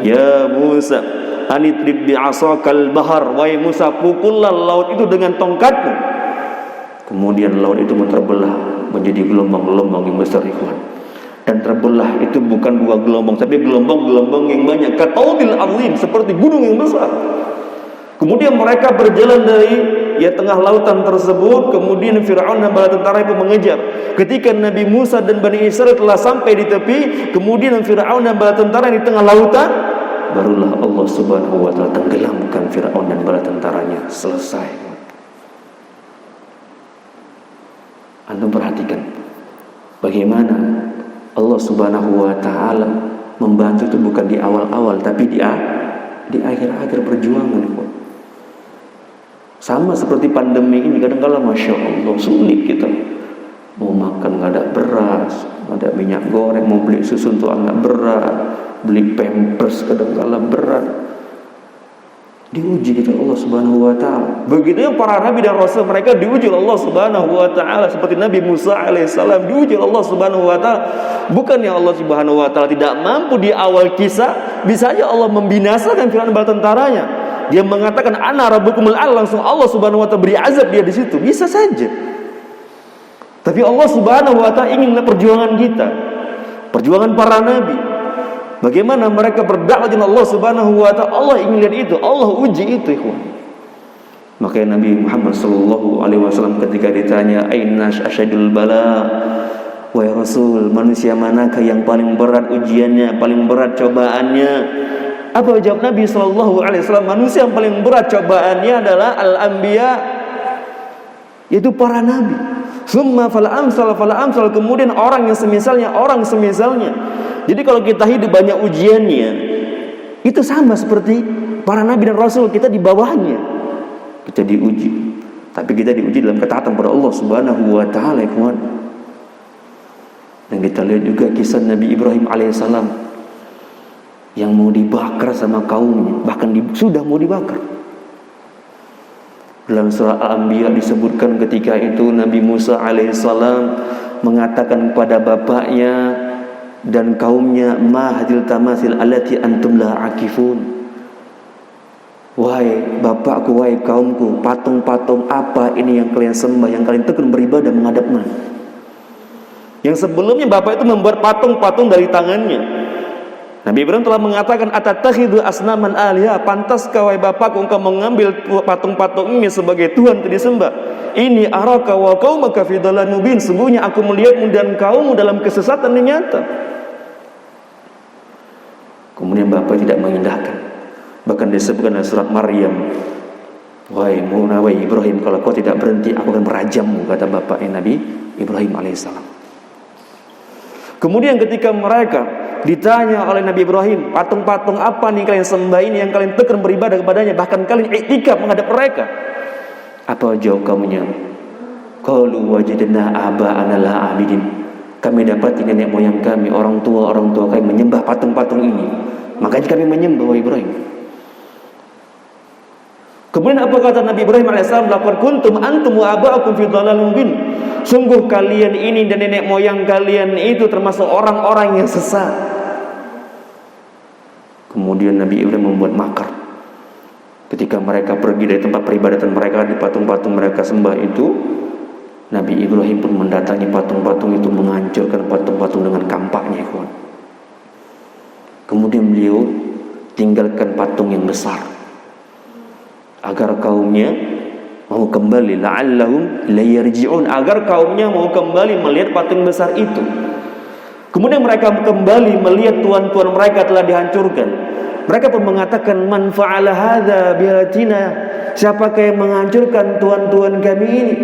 "Ya Musa, anidrib bi'asakal bahar." Wahai Musa, pukullah laut itu dengan tongkatmu. Kemudian laut itu terbelah menjadi gelombang-gelombang yang besar, ikhwan. Dan terbelah itu bukan dua gelombang, tapi gelombang-gelombang yang banyak, kataudil azim, seperti gunung yang besar. Kemudian mereka berjalan dari tengah lautan tersebut. Kemudian Fir'aun dan bala tentara itu mengejar. Ketika Nabi Musa dan Bani Israel telah sampai di tepi, kemudian Fir'aun dan bala tentara di tengah lautan, barulah Allah Subhanahu wa taala tenggelamkan Fir'aun dan bala tentaranya. Selesai. Anda perhatikan bagaimana Allah Subhanahu wa taala membantu itu bukan di awal-awal, tapi di akhir-akhir perjuangan. Sama seperti pandemi ini, kadang-kadang Masya Allah sulit kita. Mau makan nggak ada beras, nggak ada minyak goreng, mau beli susu untuk anak berat, beli pampers kadang-kadang berat. Diuji kita Allah Subhanahu wa taala. Begitu yang para nabi dan rasul, mereka diuji Allah Subhanahu wa taala. Seperti Nabi Musa alaihissalam diuji Allah Subhanahu wa taala. Bukan yang Allah Subhanahu wa taala tidak mampu di awal kisah, bisa saja Allah membinasakan Fir'aun dan bala tentaranya. Dia mengatakan ana rabbukumul a'la, langsung Allah Subhanahu wa taala beri azab dia di situ. Bisa saja. Tapi Allah Subhanahu wa taala ingin perjuangan kita. Perjuangan para nabi. Bagaimana mereka berdakwah dengan Allah Subhanahu wa taala. Allah ingin lihat itu. Allah uji itu, ikhwan. Makanya Nabi Muhammad sallallahu alaihi wasallam ketika ditanya aina asyadul bala, wahai Rasul, manusia manakah yang paling berat ujiannya, paling berat cobaannya? Apa jawab Nabi sallallahu alaihi wasallam? Manusia yang paling berat cobaannya adalah al-anbiya, yaitu para nabi. Summa fal amsal, kemudian orang yang semisalnya, orang semisalnya. Jadi kalau kita hidup banyak ujiannya, itu sama seperti para nabi dan rasul, kita di bawahnya. Kita diuji. Tapi kita diuji dalam ketaatan pada Allah Subhanahu wa taala, ikhwan. Dan kita lihat juga kisah Nabi Ibrahim alaihissalam yang mau dibakar sama kaumnya, bahkan sudah mau dibakar. Dalam surah Al-Anbiya disebutkan ketika itu Nabi Musa alaihissalam mengatakan kepada bapaknya dan kaumnya, ma hadil tamasil allati antum la akifun. Wahai bapakku, wahai kaumku, patung-patung apa ini yang kalian sembah, yang kalian tekun beribadah menghadapnya? Yang sebelumnya bapak itu membuat patung-patung dari tangannya. Nabi Ibrahim telah mengatakan, atatakhidu asnaman alihah, pantaskah wahai bapakku engkau mengambil patung-patung ini sebagai Tuhan untuk disembah? Ini araka wa qaumaka fi dhalalin mubin, sungguhnya aku melihatmu dan kaummu dalam kesesatan yang nyata. Kemudian bapak tidak mengindahkan. Bahkan disebutkan dalam surat Maryam, wahai Ibrahim, kalau kau tidak berhenti aku akan merajammu, kata bapaknya Nabi Ibrahim alaihissalam. Kemudian ketika mereka ditanya oleh Nabi Ibrahim, patung-patung apa nih kalian sembah ini yang kalian tekun beribadah kepadanya, bahkan kalian iktikaf menghadap mereka? Apa jawab kamunya? Qalu wajadna aba'ana la abidin. Kami dapati nenek moyang kami, orang tua kami menyembah patung-patung ini, makanya kami menyembah, wahai Ibrahim. Kemudian apa kata Nabi Ibrahim alaihissalam? Laqad kuntum antum wa aba'akum fi dhalalin mubin. Sungguh kalian ini dan nenek moyang kalian itu termasuk orang-orang yang sesat. Kemudian Nabi Ibrahim membuat makar. Ketika mereka pergi dari tempat peribadatan mereka, di patung-patung mereka sembah itu, Nabi Ibrahim pun mendatangi patung-patung itu, menghancurkan patung-patung dengan kampaknya, ikhwan. Kemudian beliau tinggalkan patung yang besar. agar kaumnya mau kembali, la'allahum layarji'un, agar kaumnya mau kembali melihat patung besar itu. Kemudian mereka kembali melihat tuan-tuan mereka telah dihancurkan. Mereka pun mengatakan, man fa'ala hadza bialatina, siapakah yang menghancurkan tuan-tuan kami ini?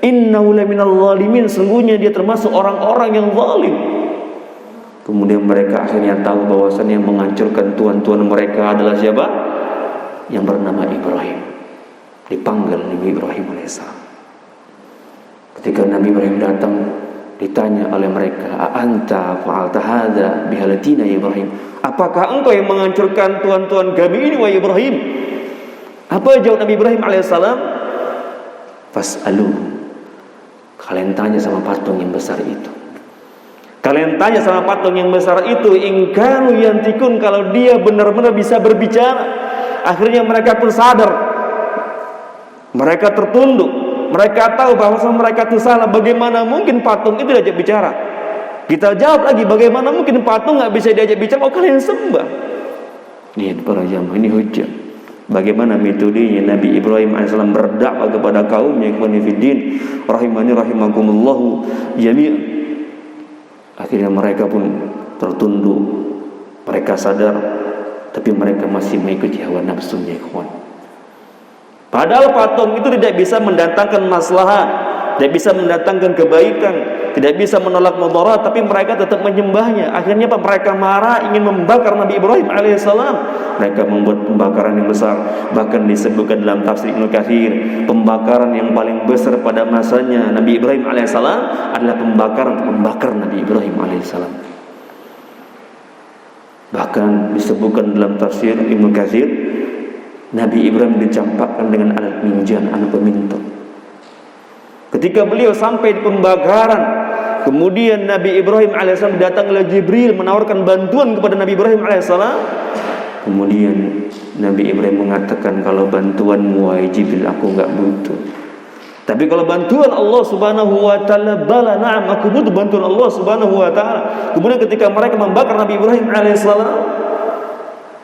Innahu laminal zalimin, sungguhnya dia termasuk orang-orang yang zalim. Kemudian mereka akhirnya tahu bahwasannya yang menghancurkan tuan-tuan mereka adalah siapa? Yang bernama Ibrahim. Dipanggil Nabi Ibrahim alaihissalam. Ketika Nabi Ibrahim datang, ditanya oleh mereka, a'anta fa'alta hadza bihalatina ya Ibrahim? Apakah engkau yang menghancurkan tuan-tuan kami ini wahai Ibrahim? Apa jawab Nabi Ibrahim alaihissalam? Fas'aluhu, kalian tanya sama patung yang besar itu. Kalian tanya sama patung yang besar itu, in kanu yantikun, kalau dia benar-benar bisa berbicara. Akhirnya mereka pun sadar. Mereka tertunduk. Mereka tahu bahwa mereka itu salah. Bagaimana mungkin patung itu diajak bicara? Kita jawab lagi, bagaimana mungkin patung gak bisa diajak bicara? Oh, kalian sembah. Lihat para jamaah, ini hujah. Bagaimana metodenya Nabi Ibrahim AS berdakwah kepada kaumnya, ikhwani fiddin, rahimani rahimakumullahu jami'an. Akhirnya mereka pun tertunduk. Mereka sadar, tapi mereka masih mengikuti hawa nafsunya, ikhwan. Padahal patung itu tidak bisa mendatangkan maslahat, tidak bisa mendatangkan kebaikan, tidak bisa menolak mudarat, tapi mereka tetap menyembahnya. Akhirnya mereka marah, ingin membakar Nabi Ibrahim alaihissalam. Mereka membuat pembakaran yang besar. Bahkan disebutkan dalam tafsir Ibnu Katsir, pembakaran yang paling besar pada masanya Nabi Ibrahim alaihissalam adalah pembakaran untuk membakar Nabi Ibrahim alaihissalam. Bahkan disebutkan dalam tafsir Ibnu Katsir, Nabi Ibrahim dicampakkan dengan alat minjan, alat peminta. Ketika beliau sampai di pembakaran, kemudian Nabi Ibrahim alaihissalam datang oleh Jibril menawarkan bantuan kepada Nabi Ibrahim alaihissalam. Kemudian Nabi Ibrahim mengatakan, kalau bantuanmu wahai Jibril, aku enggak butuh. Tapi kalau bantuan Allah subhanahu wa ta'ala, bala na'am, aku butuh bantuan Allah subhanahu wa ta'ala. Kemudian ketika mereka membakar Nabi Ibrahim alaihissalam,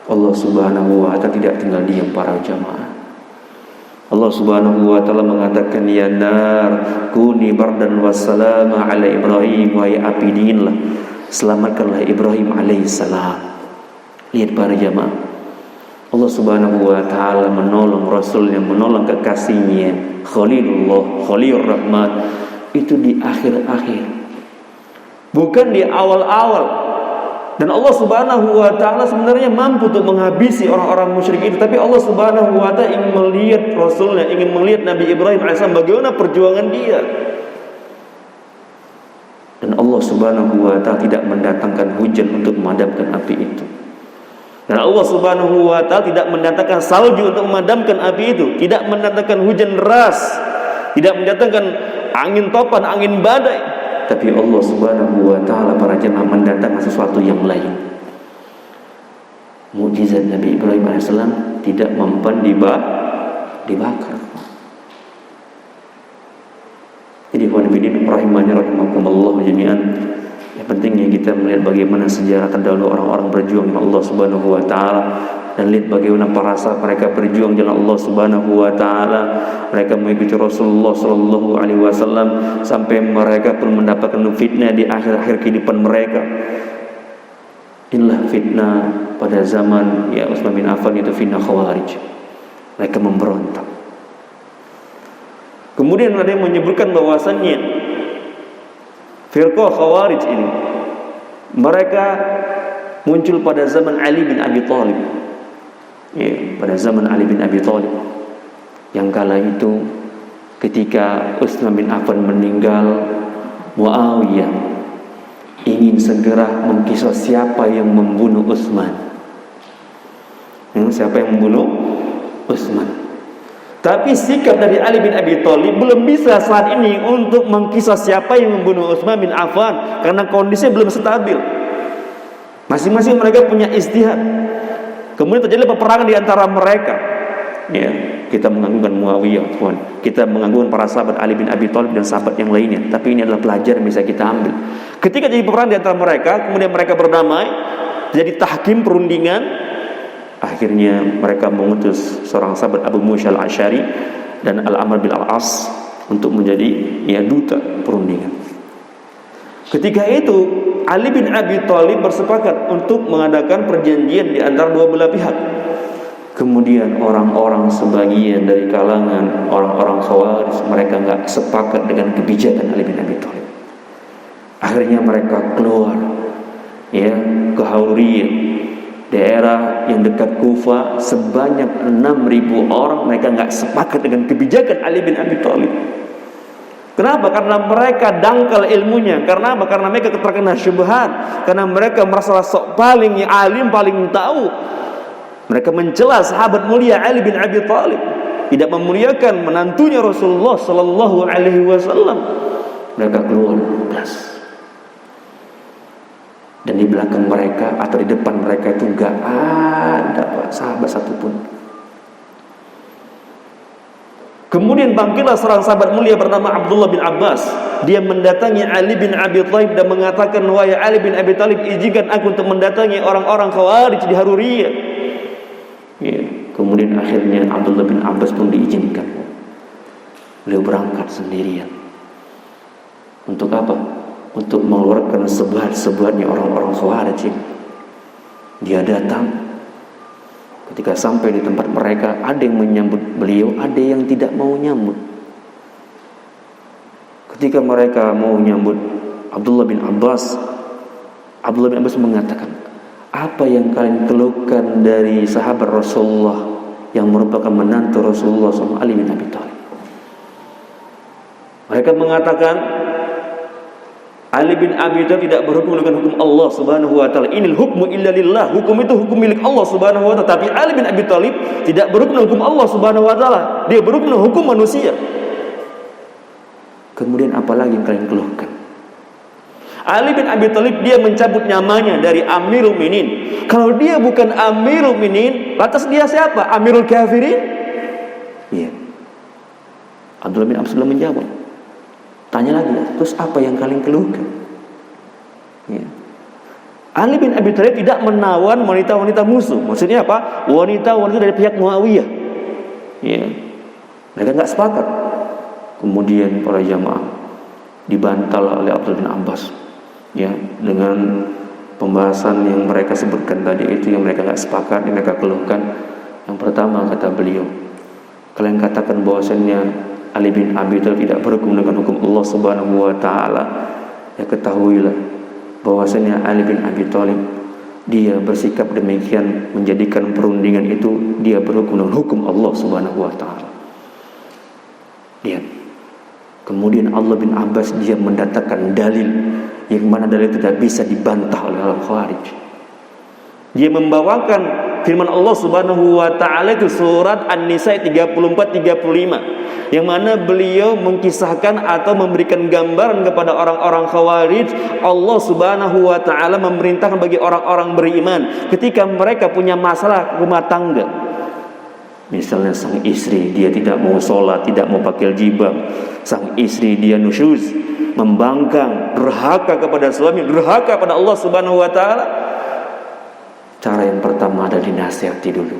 Allah subhanahu wa ta'ala tidak tinggal diam para jamaah. Allah subhanahu wa ta'ala mengatakan, ya nar kuni bardan wassalama ala Ibrahim, wahai api dinginlah, selamatkanlah Ibrahim alaihissalam. Lihat para jamaah, Allah subhanahu wa ta'ala menolong Rasulnya, menolong kekasihnya Khalilullah, Khalilur Rahman, itu di akhir-akhir, bukan di awal-awal. Dan Allah subhanahu wa ta'ala sebenarnya mampu untuk menghabisi orang-orang musyrik itu. Tapi Allah subhanahu wa ta'ala ingin melihat Rasulnya, ingin melihat Nabi Ibrahim AS bagaimana perjuangan dia. Dan Allah subhanahu wa ta'ala tidak mendatangkan hujan untuk memadamkan api itu. Dan Allah subhanahu wa ta'ala tidak mendatangkan salju untuk memadamkan api itu. Tidak mendatangkan hujan deras, tidak mendatangkan angin topan, angin badai. Tapi Allah subhanahu wa ta'ala para jemaah mendatangkan sesuatu yang lain. Mukjizat Nabi Ibrahim AS tidak mempan dibakar. Jadi ikhwan-fillah rahimani rahimakumullah jami'an, yang pentingnya kita melihat bagaimana sejarah terdahulu orang-orang berjuang dengan Allah subhanahu wa ta'ala. Dan lihat bagaimana para sahabat mereka berjuang jalan Allah subhanahu wa ta'ala. Mereka mengikuti Rasulullah sallallahu alaihi wasallam sampai mereka pun mendapatkan fitnah di akhir-akhir kehidupan mereka. Inilah fitnah pada zaman ya Utsman bin Affan, itu fitnah Khawarij. Mereka memberontak. Kemudian ada yang menyebutkan bahwasannya firqah Khawarij ini mereka muncul pada zaman Ali bin Abi Thalib. Ya, pada zaman Ali bin Abi Thalib, yang kala itu ketika Utsman bin Affan meninggal, Muawiyah ingin segera mengkisah siapa yang membunuh Utsman. Siapa yang membunuh Utsman? Tapi sikap dari Ali bin Abi Thalib belum bisa saat ini untuk mengkisah siapa yang membunuh Utsman bin Affan, karena kondisinya belum stabil. Masing-masing mereka punya ijtihad. Kemudian terjadi peperangan di antara mereka. Ya, kita mengagungkan Muawiyah, kita mengagungkan para sahabat Ali bin Abi Thalib dan sahabat yang lainnya. Tapi ini adalah pelajaran yang bisa kita ambil. Ketika terjadi peperangan di antara mereka, kemudian mereka berdamai, jadi tahkim perundingan. Akhirnya mereka mengutus seorang sahabat Abu Musa al-Asy'ari dan Al-Amr bin Al-As untuk menjadi duta perundingan. Ketika itu Ali bin Abi Thalib bersepakat untuk mengadakan perjanjian di antara dua belah pihak. Kemudian orang-orang sebagian dari kalangan orang-orang Khawarij, mereka enggak sepakat dengan kebijakan Ali bin Abi Thalib. Akhirnya mereka keluar ke Hauriyah, daerah yang dekat Kufa, sebanyak 6.000 orang. Mereka enggak sepakat dengan kebijakan Ali bin Abi Thalib. Kenapa? Karena mereka dangkal ilmunya. Karena apa? Karena mereka terkena syubhat. Karena mereka merasa sok paling alim, paling tahu. Mereka mencela sahabat mulia Ali bin Abi Thalib, tidak memuliakan menantunya Rasulullah sallallahu alaihi wasallam. Mereka keluar bebas. Dan di belakang mereka atau di depan mereka itu enggak ada sahabat satupun. Kemudian bangkitlah seorang sahabat mulia bernama Abdullah bin Abbas. Dia mendatangi Ali bin Abi Thalib dan mengatakan, "Wahai Ali bin Abi Thalib, izinkan aku untuk mendatangi orang-orang Khawarij di Haruriyah." Kemudian akhirnya Abdullah bin Abbas pun diizinkan. Beliau berangkat sendirian. Untuk apa? Untuk mengeluarkan sebuah-sebuahnya orang-orang Khawarij. Dia datang. Ketika sampai di tempat mereka, ada yang menyambut beliau, ada yang tidak mau nyambut. Ketika mereka mau nyambut Abdullah bin Abbas mengatakan, "Apa yang kalian keluhkan dari sahabat Rasulullah yang merupakan menantu Rasulullah SAW, Ali bin Abi Thalib?" Mereka mengatakan, Ali bin Abi Thalib tidak berhukum dengan hukum Allah Subhanahu wa taala. Inil hukmu illa lillah. Hukum itu hukum milik Allah Subhanahu wa taala. Tapi Ali bin Abi Thalib tidak berhukum dengan hukum Allah Subhanahu wa taala. Dia berhukum dengan hukum manusia. Kemudian apa lagi yang kalian keluhkan? Ali bin Abi Thalib dia mencabut namanya dari Amirul Mukminin. Kalau dia bukan Amirul Mukminin, lantas dia siapa? Amirul Kafirin? Iya. Abdullah bin Abbas belum menjawab. Tanya lagi, terus apa yang kalian keluhkan? Ya. Ali bin Abi Thalib tidak menawan wanita-wanita musuh. Maksudnya apa? Wanita-wanita dari pihak Muawiyah. Ya. Mereka enggak sepakat. Kemudian para jamaah dibantal oleh Abdullah bin Abbas. Ya, dengan pembahasan yang mereka sebutkan tadi itu, yang mereka enggak sepakat, yang mereka keluhkan. Yang pertama kata beliau, kalian katakan bahwasanya Ali bin Abi Thalib tidak berhukum dengan hukum Allah Subhanahu wa taala. Ya, ketahuilah bahwasanya Ali bin Abi Thalib dia bersikap demikian, menjadikan perundingan itu dia berhukum dengan hukum Allah Subhanahu wa taala. Lihat. Kemudian Allah bin Abbas dia mendatangkan dalil yang mana dalil tidak bisa dibantah oleh orang Khawarij. Dia membawakan firman Allah Subhanahu wa taala itu surat An-Nisa 34-35, yang mana beliau mengkisahkan atau memberikan gambaran kepada orang-orang Khawarij. Allah Subhanahu wa taala memerintahkan bagi orang-orang beriman ketika mereka punya masalah rumah tangga. Misalnya sang istri dia tidak mau sholat, tidak mau pakai jilbab, sang istri dia nusyuz, membangkang, durhaka kepada suami, durhaka pada Allah Subhanahu wa taala. Cara yang pertama ada dinasihati dulu.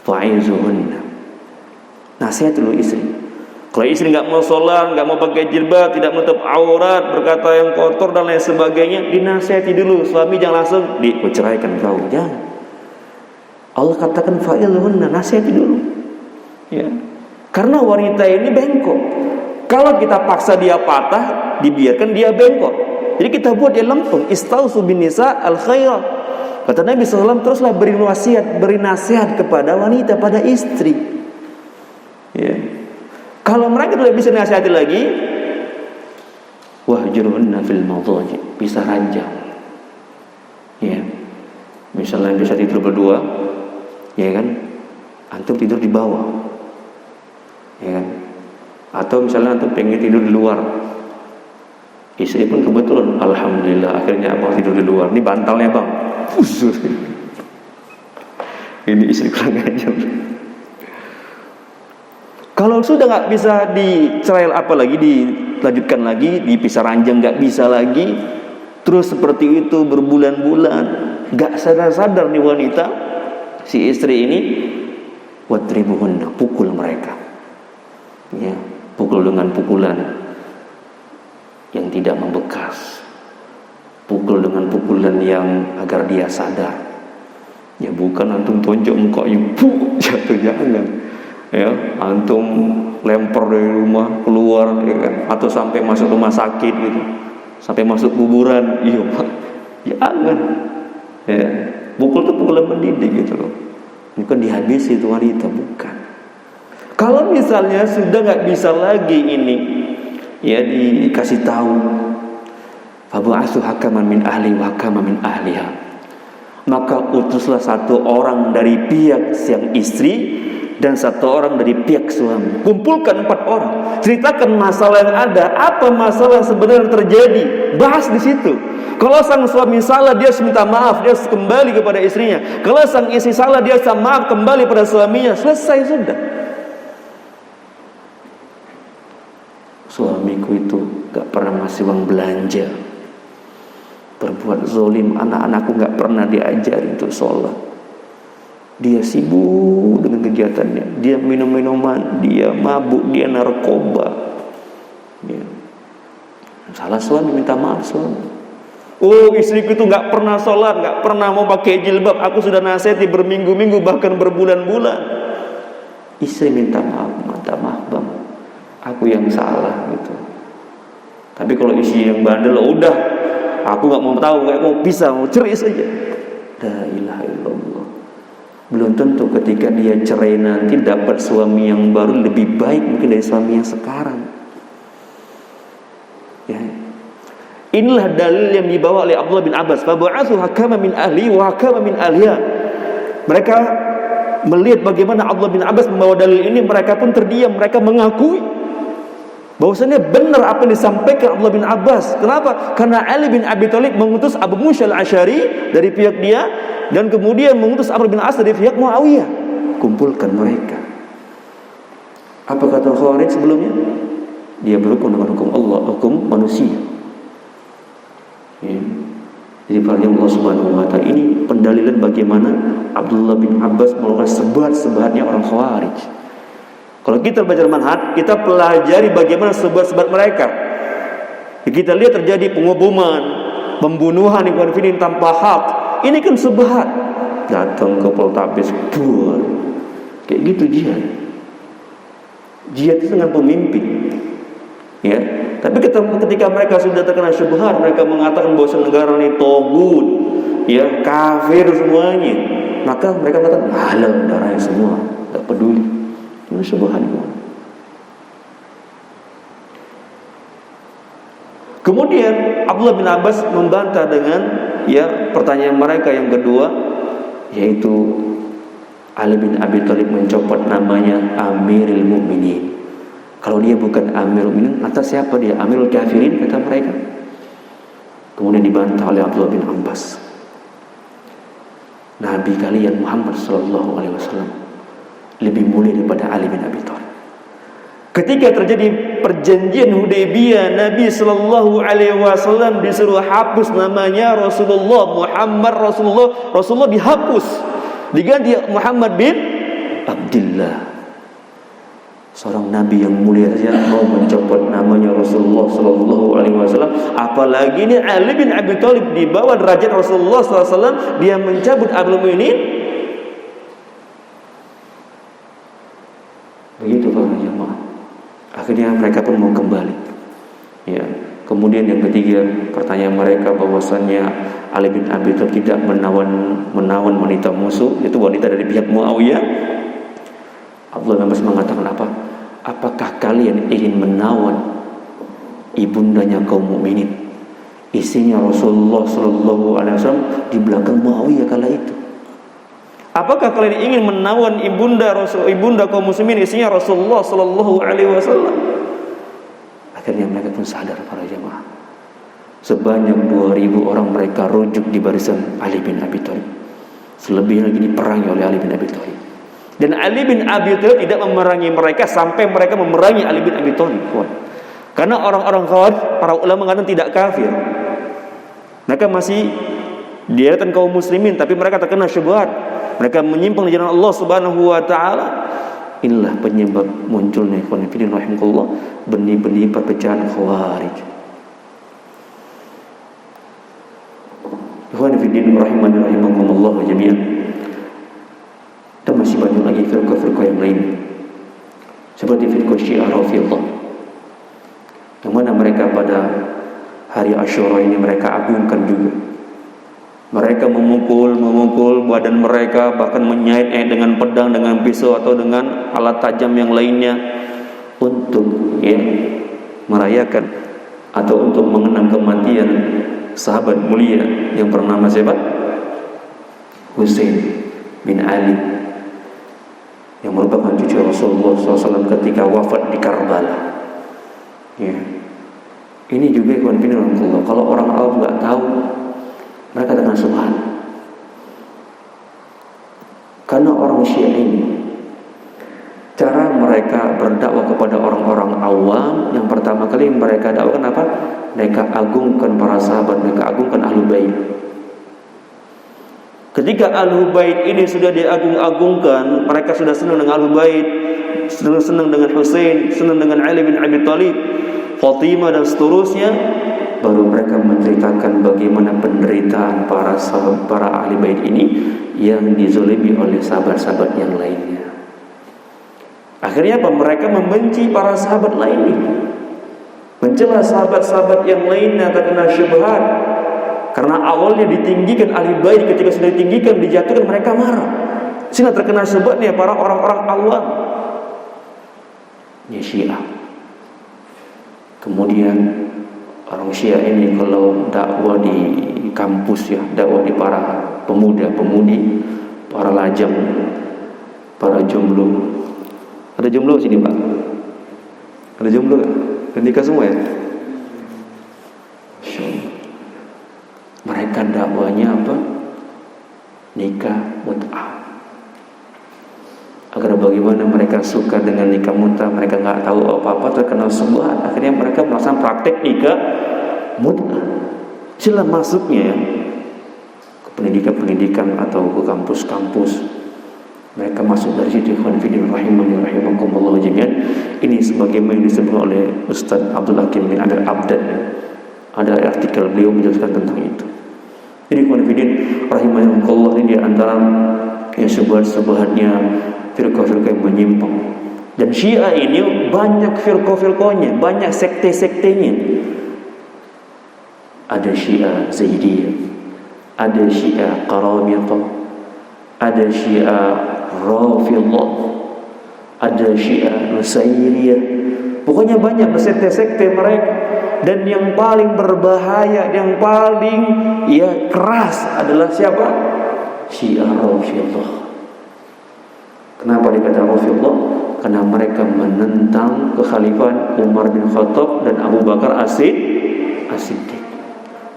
Fa'izuhunna. Nasihat dulu istri. Kalau istri enggak mau sholat, enggak mau pakai jilbab, tidak menutup aurat, berkata yang kotor dan lain sebagainya, dinasihati dulu. Suami jangan langsung diceraikan kau, jangan. Allah katakan fa'izuhunna, nasihati dulu. Ya. Karena wanita ini bengkok. Kalau kita paksa dia patah, dibiarkan dia bengkok. Jadi kita buat dia lempeng. Istausu bin nisa al-khair. Kata Nabi SAW, teruslah beri wasiat, beri nasihat kepada wanita, pada istri. Ya. Kalau mereka tidak bisa nasihati lagi, wahjurhunna fil madhaji, bisa ranjang. Ya. Misalnya bisa tidur berdua, ya kan? Antum tidur di bawah. Ya kan? Atau misalnya antum pengen tidur di luar. Istri pun kebetulan, alhamdulillah akhirnya abang tidur di luar. Ini bantalnya bang. Ini istri kurang ajar. Kalau sudah nggak bisa dicerai apa lagi, dilanjutkan lagi, dipisah ranjang nggak bisa lagi, terus seperti itu berbulan-bulan, nggak sadar-sadar nih wanita, si istri ini, wadribuhunna, pukul mereka. Ya, pukul dengan pukulan yang tidak membekas. Pukul dengan pukulan yang agar dia sadar. Ya, bukan antum tonjok muka ibu jatuh, jangan. Ya, antum lempar dari rumah keluar, ya kan? Atau sampai masuk rumah sakit gitu, sampai masuk kuburan, iya Pak, jangan. Ya, pukul itu pukulan mendidik gitu loh, bukan dihabisi itu wanita, bukan. Kalau misalnya sudah nggak bisa lagi ini, ya dikasih tahu, fab'atsu hakaman min ahli wa hakaman min ahliha, maka utuslah satu orang dari pihak sang istri dan satu orang dari pihak suami. Kumpulkan 4 orang, ceritakan masalah yang ada, apa masalah sebenarnya terjadi, bahas di situ. Kalau sang suami salah, dia minta maaf, dia kembali kepada istrinya. Kalau sang istri salah, dia minta maaf, kembali pada suaminya. Selesai sudah. Suamiku itu gak pernah ngasih uang belanja, berbuat zalim, anak-anakku gak pernah diajari untuk sholat. Dia sibuk dengan kegiatannya, dia minum-minuman, dia mabuk, dia narkoba. Ya. Salah suami, minta maaf suami. Oh, istriku itu gak pernah sholat, gak pernah mau pakai jilbab, aku sudah nasihati berminggu-minggu, bahkan berbulan-bulan. Istri minta maaf bang, aku yang salah gitu. Tapi kalau istri yang bandel, udah, aku gak mau tahu, gak mau pisah, mau cerai saja. La ilaha illallah. Belum tentu ketika dia cerai nanti dapat suami yang baru lebih baik mungkin dari suami yang sekarang. Ya. Inilah dalil yang dibawa oleh Abdullah bin Abbas. Fab'atsu hakaman min ahli wa hakaman min ahliha. Mereka melihat bagaimana Abdullah bin Abbas membawa dalil ini, mereka pun terdiam, mereka mengakui bahwasanya benar apa yang disampaikan Abdullah bin Abbas. Kenapa? Karena Ali bin Abi Thalib mengutus Abu Musa al-Asy'ari dari pihak dia, dan kemudian mengutus Amr bin As dari pihak Muawiyah. Kumpulkan mereka. Apa kata Khawarij sebelumnya? Dia berhukum dengan hukum Allah, hukum manusia. Ya. Jadi pada Allah Subhanahu wa ta'ala, ini pendalilan bagaimana Abdullah bin Abbas melakukan sebat-sebatnya orang Khawarij. Kalau kita belajar manhaj, kita pelajari bagaimana sebat-sebat mereka. Kita lihat terjadi pengoboman, pembunuhan yang tanpa hak. Ini kan sebat. Datang ke Poltabes, buat kayak gitu jihad. Jihad itu dengan pemimpin. Ya, tapi ketika mereka sudah terkena syubhat, mereka mengatakan bahwa negara ini togut, ya kafir semuanya, maka mereka mengatakan halal darahnya semua, tak peduli. Ini syubhat. Kemudian Abdullah bin Abbas membantah dengan pertanyaan mereka yang kedua, yaitu Ali bin Abi Thalib mencopot namanya Amirul Mukminin. Kalau dia bukan Amirul Mukminin, atas siapa dia? Amirul Kafirin, kata mereka. Kemudian dibantah oleh Abdullah bin Abbas. Nabi kalian Muhammad sallallahu alaihi wasallam lebih mulia daripada Ali bin Abi Thalib. Ketika terjadi perjanjian Hudaybiyah, Nabi sallallahu alaihi wasallam disuruh hapus namanya Rasulullah, Muhammad Rasulullah dihapus, diganti Muhammad bin Abdullah. Seorang nabi yang mulia saja mau mencopot namanya Rasulullah sallallahu alaihi wasallam, apalagi ini Ali bin Abi Thalib di bawah derajat Rasulullah sallallahu alaihi wasallam, dia mencabut Amirul Mukminin. Begitu para jemaah. Akhirnya mereka pun mau kembali. Ya. Kemudian yang ketiga, pertanyaan mereka bahwasannya Ali bin Abi Thalib tidak menawan wanita musuh, itu wanita dari pihak Muawiyah. Abdullah bin Abbas mengatakan apa? Apakah kalian ingin menawan ibundanya kaum mukminin, istrinya Rasulullah sallallahu alaihi wasallam di belakang Muawiyah kala itu? Apakah kalian ingin menawan ibunda kaum muslimin, istrinya Rasulullah sallallahu alaihi wasallam? Akhirnya mereka pun sadar para jemaah. Sebanyak 2000 orang mereka rujuk di barisan Ali bin Abi Thalib. Selebihnya lagi diperangi oleh Ali bin Abi Thalib. Dan Ali bin Abi Thalib tidak memerangi mereka sampai mereka memerangi Ali bin Abi Thalib. Karena orang-orang Khawarij, para ulama mengatakan tidak kafir. Mereka masih di hadapan kaum muslimin, tapi mereka terkena syubhat. mereka menyimpang di jalan Allah Subhanahu wa taala. Inilah penyebab munculnya ikhwan fillah rahimakumullah benih-benih perpecahan Khawarij. Ikhwan fillah rahimakumullah jami'an. Dan masih banyak lagi firqah-firqah yang lain. Seperti firqah Syiah Rafidhah, yang mana mereka pada hari Asyura ini mereka agungkan juga. Mereka memukul badan mereka, bahkan menyait dengan pedang, dengan pisau atau dengan alat tajam yang lainnya untuk merayakan atau untuk mengenang kematian sahabat mulia yang bernama siapa? Husain bin Ali, yang merupakan cucu Rasulullah SAW ketika wafat di Karbala. Ya. Ini juga ikhwan fillah, kalau orang awam nggak tahu, mereka katakan subhan. Karena orang Syiah ini, cara mereka berdakwah kepada orang-orang awam, yang pertama kali mereka dakwakan apa? Mereka agungkan para sahabat, mereka agungkan Ahlul Bait. Ketika Ahlul Bait ini sudah diagung-agungkan, mereka sudah senang dengan Ahlul Bait, senang dengan Husain, senang dengan Ali bin Abi Thalib, Fatimah dan seterusnya, baru mereka menceritakan bagaimana penderitaan para sahabat, para ahli bait ini yang dizalimi oleh sahabat-sahabat yang lainnya. Akhirnya apa? Mereka membenci para sahabat lainnya, mencela sahabat-sahabat yang lainnya terkena syubhat. Karena awalnya ditinggikan ahli bait, ketika sudah ditinggikan, dijatuhkan, mereka marah. Sehingga terkena syubhatnya para orang-orang awam. Ini Syiah. Kemudian orang Syiah ini kalau dakwah di kampus ya, dakwah di para pemuda-pemudi, para lajang, para jomblo. Ada jomblo sini Pak? Ada jomblo gak? Dan nikah semua ya? Mereka dakwanya apa? Nikah mut'ah. Agar bagaimana mereka suka dengan nikah mut'ah, mereka nggak tahu apa-apa, terkenal subhat. Akhirnya mereka melaksanakan praktek nikah mut'ah. Sila masuknya ya ke pendidikan-pendidikan atau ke kampus-kampus. Mereka masuk dari situ. Ikhwan fillah rahimakumullah jami'an. Ini sebagaimana yang disebut oleh Ustaz Abdul Hakim bin Abdul Abdad. Ada artikel beliau menjelaskan tentang itu. Jadi ikhwan fillah rahimakumullah, ini di antara yang subhat-subhatnya firqah-firqah yang menyimpang. Dan Syiah ini banyak firqah-firqahnya, banyak sekte-sektenya. Ada Syiah Zaidiyah, ada Syiah Qaramiyah, ada Syiah Rafidhah, ada Syiah Nusairiyah. Pokoknya banyak sekte-sekte mereka. Dan yang paling berbahaya, yang paling keras adalah siapa? Syiah Rafidhah. Kenapa dikatakan Rafidhah? Karena mereka menentang kekhalifahan Umar bin Khattab dan Abu Bakar As-Siddiq.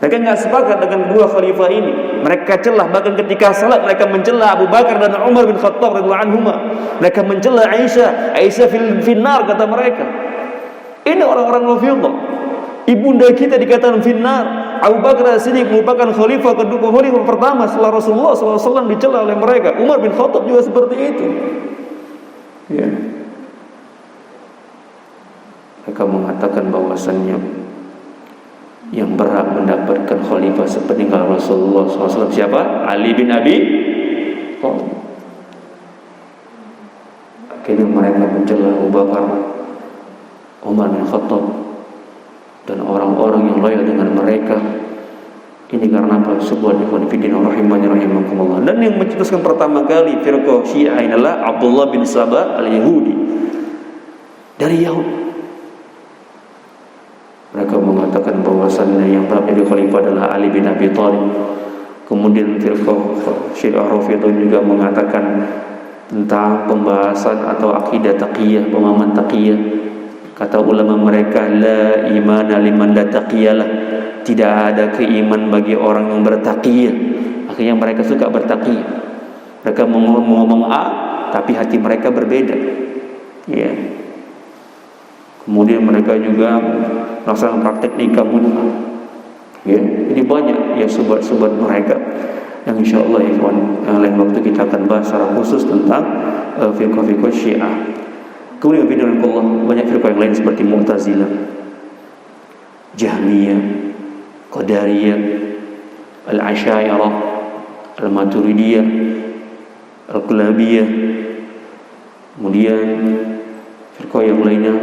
Mereka enggak sepakat dengan dua khalifah ini. Mereka celah, bahkan ketika salat mereka mencela Abu Bakar dan Umar bin Khattab radhiyallahu anhuma. Mereka mencela Aisyah finnar kata mereka. Ini orang-orang Rafidhah. Ibunda kita dikatakan finnar. Abu Bakar As-Siddiq merupakan khalifah kedua, khalifah pertama setelah Rasulullah SAW, dicela oleh mereka. Umar bin Khattab juga seperti itu. Ya. Mereka mengatakan bahwasannya yang berhak mendapatkan khalifah sepeninggal Rasulullah SAW siapa? Ali bin Abi Thalib. Akhirnya mereka mencela Abu Bakar, Umar bin Khattab dan orang-orang yang loyal dengan mereka. Ini karena apa? Sebuah ikhwan fillah rahimakumullah. Dan yang mencetuskan pertama kali firqah Syiah adalah Abdullah bin Sabah al-Yahudi dari Yahudi. Mereka mengatakan bahwasannya yang berhak jadi khalifah adalah Ali bin Abi Thalib. Kemudian firqah Syiah Rafidhah juga mengatakan tentang pembahasan atau akidah taqiyah, pemahaman taqiyah. Kata ulama mereka, la imana liman la taqiyalah. Tidak ada keiman bagi orang yang bertaqiyah. Akhirnya mereka suka bertaqiyah. Mereka ngomong A, tapi hati mereka berbeda. Ya. Kemudian mereka juga melaksanakan praktek nikah mut'ah. Ya, ini banyak ya sobat-sobat mereka. yang insyaallah ya kawan, lain waktu kita akan bahas secara khusus tentang firqah-firqah Syiah. Kemudian Allah, banyak firqah yang lain seperti Mu'tazilah, Jahmiyah, Qadariyah, Al-Asy'ariyah, Al-Maturidiyah, Al-Kullabiyah. Kemudian firqah yang lainnya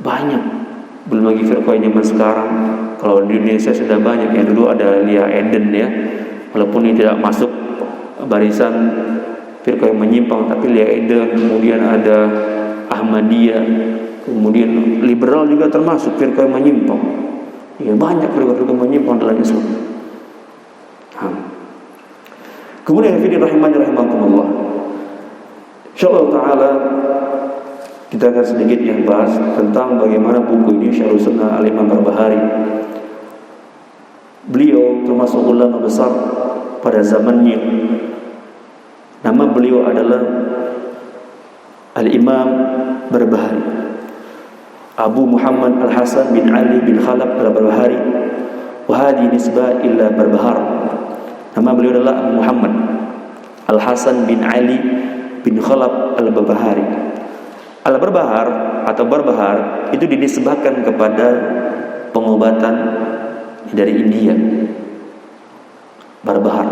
banyak. Belum lagi firqah yang zaman sekarang. Kalau di Indonesia sudah banyak. Yang dulu ada Lia Eden ya, walaupun ini tidak masuk barisan firqah yang menyimpang, tapi Lia Eden. Kemudian ada Ahmadiyah, kemudian liberal juga termasuk firqah yang menyimpang. Ya, banyak firqah-firqah menyimpang dalam Islam. Kemudian rahimakumullah, insyaallah taala kita akan sedikit yang bahas tentang bagaimana buku ini Syarh Sunnah Al-Imam Barbahari. Beliau termasuk ulama besar pada zamannya. Nama beliau adalah Al-Imam Barbahari, Abu Muhammad Al-Hasan bin Ali bin Khalaf Al-Barbahari, wa hadhihi nisbah ila Barbahar. Nama beliau adalah Abu Muhammad Al-Hasan bin Ali bin Khalaf Al-Barbahari. Al-Barbahar atau Barbahar itu dinisbahkan kepada pengobatan dari India. Barbahar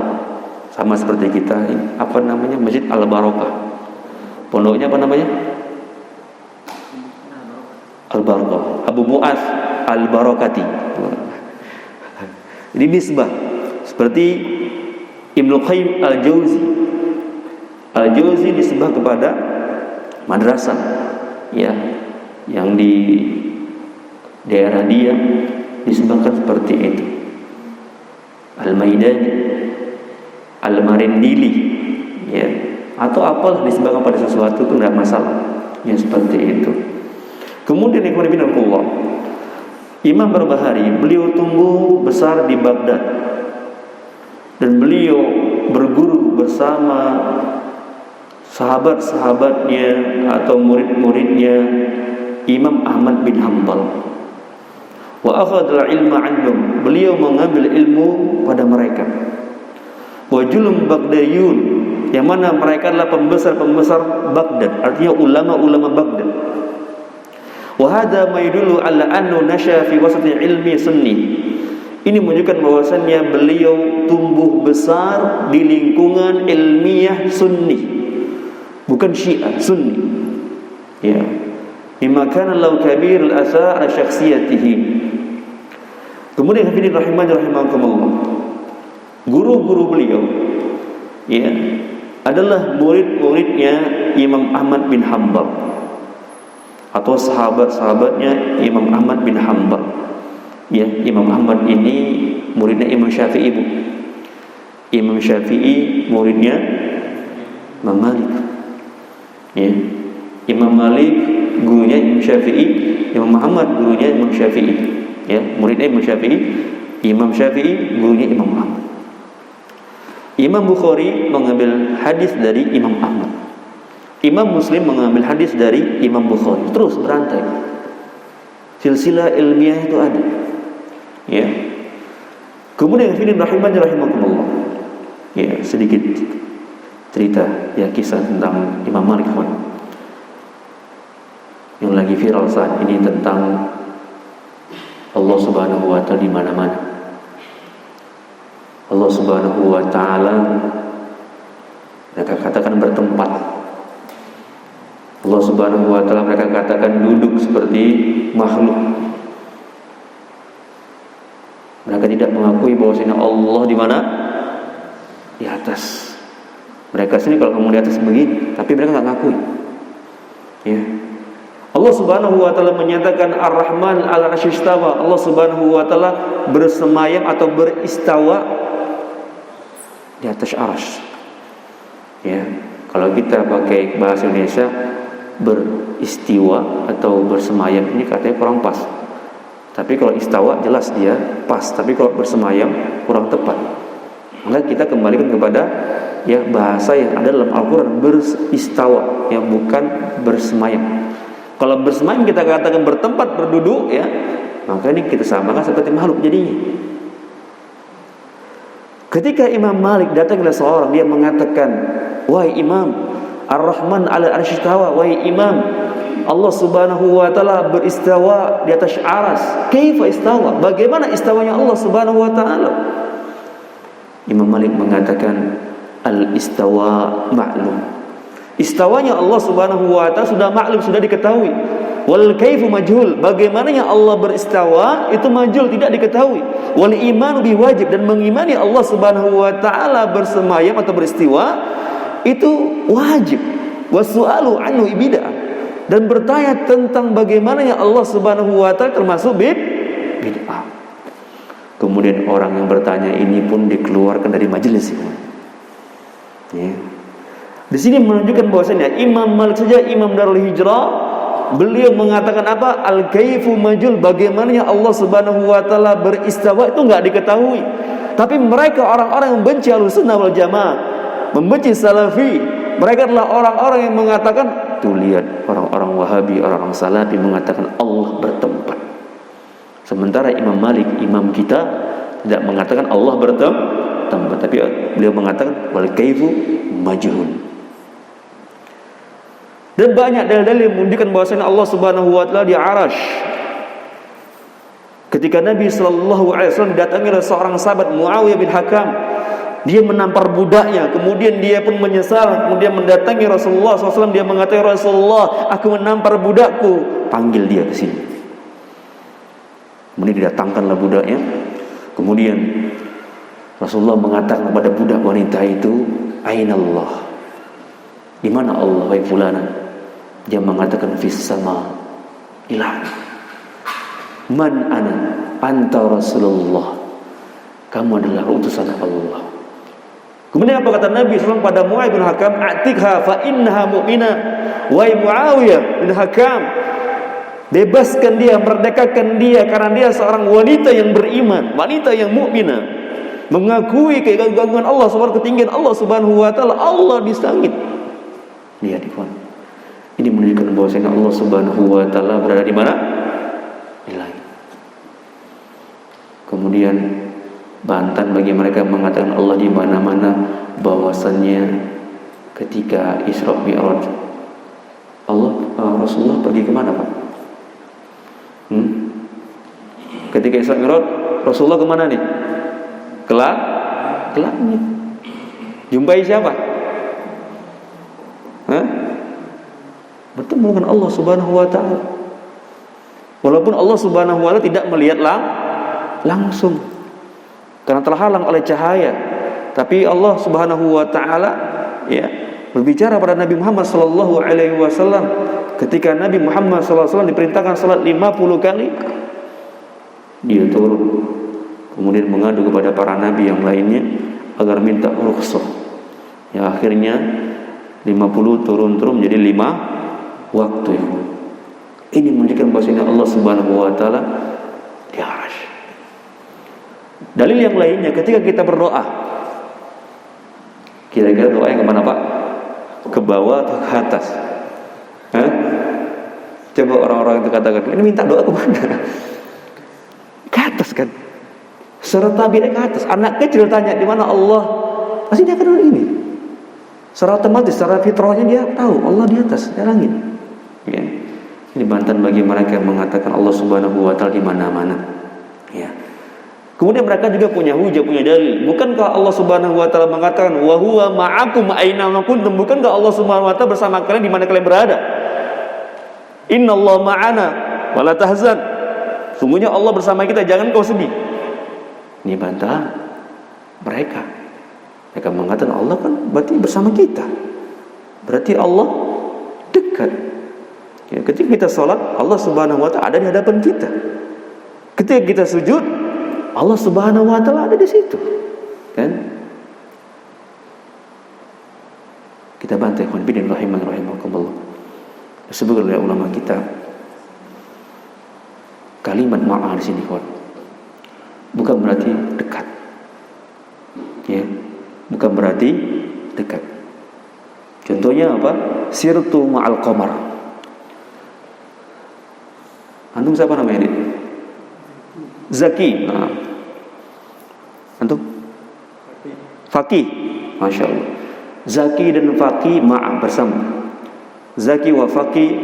sama seperti kita, apa namanya, Masjid Al-Barokah. Pondoknya apa namanya? Al-Barokah. Abu Mu'az Al-Barokati. Jadi nisbah seperti Ibnu Qayyim Al-Jauzi. Al-Jauzi nisbah kepada madrasah ya, yang di daerah dia disebutkan seperti itu. Al-Maidani, Al-Marindili ya, atau apalah disebutkan pada sesuatu itu tidak masalah ya, seperti itu. Kemudian Allah, Imam Barbahari, beliau tumbuh besar di Baghdad dan beliau berguru bersama sahabat-sahabatnya atau murid-muridnya Imam Ahmad bin Hanbal. Wa akhadha al-ilma 'anhum, beliau mengambil ilmu pada mereka. Wa julum Baghdadiyun, yang mana mereka adalah pembesar-pembesar Baghdad, artinya ulama-ulama Baghdad. Wa hadha ma yadullu ala annahu nasha fi wasati ilmi sunni. Ini menunjukkan bahwasannya beliau tumbuh besar di lingkungan ilmiah sunni, bukan Syiah, Sunni. Ya. Bima kana lahu kabir al-athar ala syakhsiyatihi. Kemudian hadirin rahimakumullah, guru-guru beliau ya adalah murid-muridnya Imam Ahmad bin Hanbal atau sahabat-sahabatnya Imam Ahmad bin Hanbal. Ya, Imam Ahmad ini muridnya Imam Syafi'i, Bu. Imam Syafi'i muridnya Imam Malik. Ya. Imam Malik gurunya Imam Syafi'i, Imam Muhammad gurunya Imam Syafi'i. Ya, muridnya Imam Syafi'i, Imam Syafi'i gurunya Imam Ahmad. Imam Bukhari mengambil hadis dari Imam Ahmad. Imam Muslim mengambil hadis dari Imam Bukhari. Terus berantai. Silsilah ilmiah itu ada. Ya. Kemudian rahimakumullah. Ya, sedikit cerita ya, kisah tentang Imam Malik yang lagi viral saat ini tentang Allah Subhanahu wa taala di mana-mana. Allah Subhanahu wa taala mereka katakan bertempat. Allah Subhanahu wa taala mereka katakan duduk seperti makhluk. Mereka tidak mengakui bahwasanya Allah di mana? Di atas. Mereka sini kalau kamu di atas begini, tapi mereka enggak ngakui. Ya. Allah Subhanahu wa taala menyatakan Ar-Rahman 'ala-'arsy istawa. Allah Subhanahu wa taala bersemayam atau beristawa di atas arsy. Ya. Kalau kita pakai bahasa Indonesia, beristiwa atau bersemayam ini katanya kurang pas. Tapi kalau istawa jelas dia pas, tapi kalau bersemayam kurang tepat. Maka kita kembalikan kepada ya bahasa yang ada dalam Al-Qur'an, beristawa, yang bukan bersemayam. Kalau bersemayam kita katakan bertempat, berduduk ya, maka ini kita samakan seperti makhluk jadinya. Ketika Imam Malik datang ke seorang, dia mengatakan, wahai Imam, Ar-Rahman 'ala al-'arsy istawa, wahai Imam, Allah Subhanahu wa taala beristawa di atas aras. Kaifa istawa? Bagaimana istawanya Allah Subhanahu wa taala? Imam Malik mengatakan, al-istawa ma'lum. Istawanya Allah Subhanahu wa taala sudah maklum, sudah diketahui. Wal kaifu majhul. Bagaimananya Allah beristawa itu majhul, tidak diketahui. Wal imanu bi wajib, dan mengimani Allah Subhanahu wa taala bersemayam atau beristiwa itu wajib. Wasu'alu anhu bid'ah. Dan bertanya tentang bagaimananya Allah Subhanahu wa taala termasuk bid'ah. Kemudian orang yang bertanya ini pun dikeluarkan dari majelis. Ya. Di sini menunjukkan bahwasanya Imam Malik saja, Imam Darul Hijrah, beliau mengatakan apa? Al-kaifu majul, bagaimananya Allah Subhanahu wa taala beristawa itu enggak diketahui. Tapi mereka orang-orang yang benci Ahlussunnah wal Jamaah, membenci Salafi, mereka adalah orang-orang yang mengatakan, tuh lihat orang-orang Wahabi, orang-orang Salafi mengatakan Allah bertempat. Sementara Imam Malik, imam kita, tidak mengatakan Allah bertempat, tapi beliau mengatakan wal kaifu majhul. Dan banyak dalil-dalil yang menunjukkan bahwasanya Allah Subhanahu wa taala di Arasy. Ketika Nabi sallallahu alaihi wasallam didatangi oleh seorang sahabat Muawiyah bin Hakam, dia menampar budaknya, kemudian dia pun menyesal, kemudian mendatangi Rasulullah SAW. Dia mengatakan, Rasulullah, aku menampar budakku, panggil dia ke sini. Kemudian didatangkanlah budaknya. Kemudian Rasulullah mengatakan kepada budak wanita itu, Aina Allah? Di mana Allah, wahai fulana? Dia mengatakan, fis sama, ilah. Man ana? Anta Rasulullah. Kamu adalah utusan Allah. Kemudian apa kata Nabi SAW pada Muawiyah bin Hakam, A'tikha fa innaha mu'minah. Wahai Muawiyah bin Hakam, bebaskan dia, merdekakan dia, karena dia seorang wanita yang beriman, wanita yang mukminah, mengakui keagungan Allah Subhanahu, ketinggian Allah Subhanahu wa taala, Allah di langit. Lihat ikhwan, ini menunjukkan bahwasanya Allah Subhanahu wa taala berada di mana? Di langit. Kemudian bantahan bagi mereka yang mengatakan Allah di mana-mana, bahwasannya ketika Isra Mi'raj Rasulullah pergi kemana Pak? Ketika Isra Mi'raj Rasulullah kemana nih? Ke langit. Jumpai siapa? Bertemu dengan Allah Subhanahu wa taala. Walaupun Allah Subhanahu wa taala tidak melihat langsung, karena terhalang oleh cahaya, tapi Allah Subhanahu wa taala ya berbicara pada Nabi Muhammad sallallahu alaihi wasallam. Ketika Nabi Muhammad sallallahu alaihi wasallam diperintahkan salat 50 kali, dia turun, kemudian mengadu kepada para nabi yang lainnya agar minta rukhsah. Ya, akhirnya 50 turun menjadi 5 waktu. Ini menunjukkan bahwasanya Allah Subhanahu wa taala di Arasy. Dalil yang lainnya, ketika kita berdoa, kira-kira doa yang kemana Pak? Ke bawah atau ke atas? Coba orang-orang itu katakan, ini minta doa ke mana? Ke atas kan? Secara tabiat ke atas. Anak kecil tanya di mana Allah, pasti dia akan ini. Secara otomatis, secara fitrahnya dia tahu Allah di atas, di langit. Ya. Ini bantahan bagi mereka yang mengatakan Allah Subhanahu wa taala di mana-mana. Ya. Kemudian mereka juga punya hujah, punya dalil. Bukankah Allah Subhanahu wa taala mengatakan wa huwa ma'akum aina ma kuntum? Bukankah Allah Subhanahu wa taala bersama kalian di mana kalian berada? Innallaha ma'ana wa la tahzan. Sungguhnya Allah bersama kita, jangan kau sedih. Ini bantahan mereka. Mereka mengatakan Allah kan berarti bersama kita. Berarti Allah dekat. Ya, ketika kita salat, Allah Subhanahu wa taala ada di hadapan kita. Ketika kita sujud, Allah Subhanahu wa taala ada di situ. Kan? Kita bantai ikhwan fillah rahimakumullah. Disebutkan oleh ulama kita kalimat ma'ah di sini ikhwan, bukan berarti dekat. Ya, bukan berarti dekat. Contohnya apa? Sirtu ma'al qamar. Antum siapa namanya ini? Zaki. Nah. Antum? Faqih, Masya Allah. Zaki dan faqih ma'ah bersama. Zaki wa faqih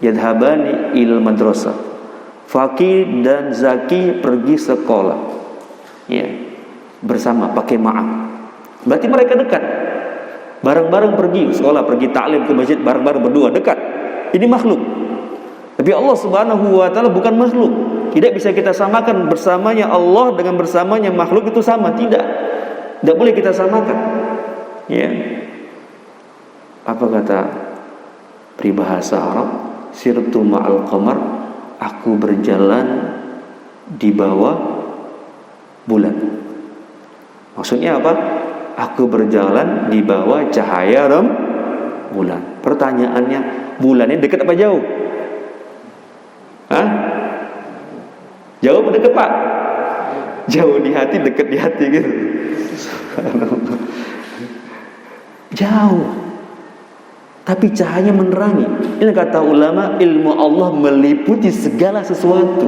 yadhabani il madrasah. Faqih dan zaki pergi sekolah, ya, bersama pakai ma'ah. Berarti mereka dekat, bareng-bareng pergi sekolah, pergi ta'lim ke masjid, bareng-bareng berdua, dekat. Ini makhluk. Tapi Allah Subhanahu wa taala bukan makhluk. Tidak bisa kita samakan bersamanya Allah dengan bersamanya makhluk itu sama, tidak. Tidak boleh kita samakan. Ya. Apa kata peribahasa Arab? Sirtu ma'al qamar, aku berjalan di bawah bulan. Maksudnya apa? Aku berjalan di bawah cahaya bulan. Pertanyaannya, bulannya dekat apa jauh? Hah? Jauh apa dekat, Pak? Jauh di hati, dekat di hati gitu. Jauh, tapi cahayanya menerangi. Ini kata ulama, ilmu Allah meliputi segala sesuatu.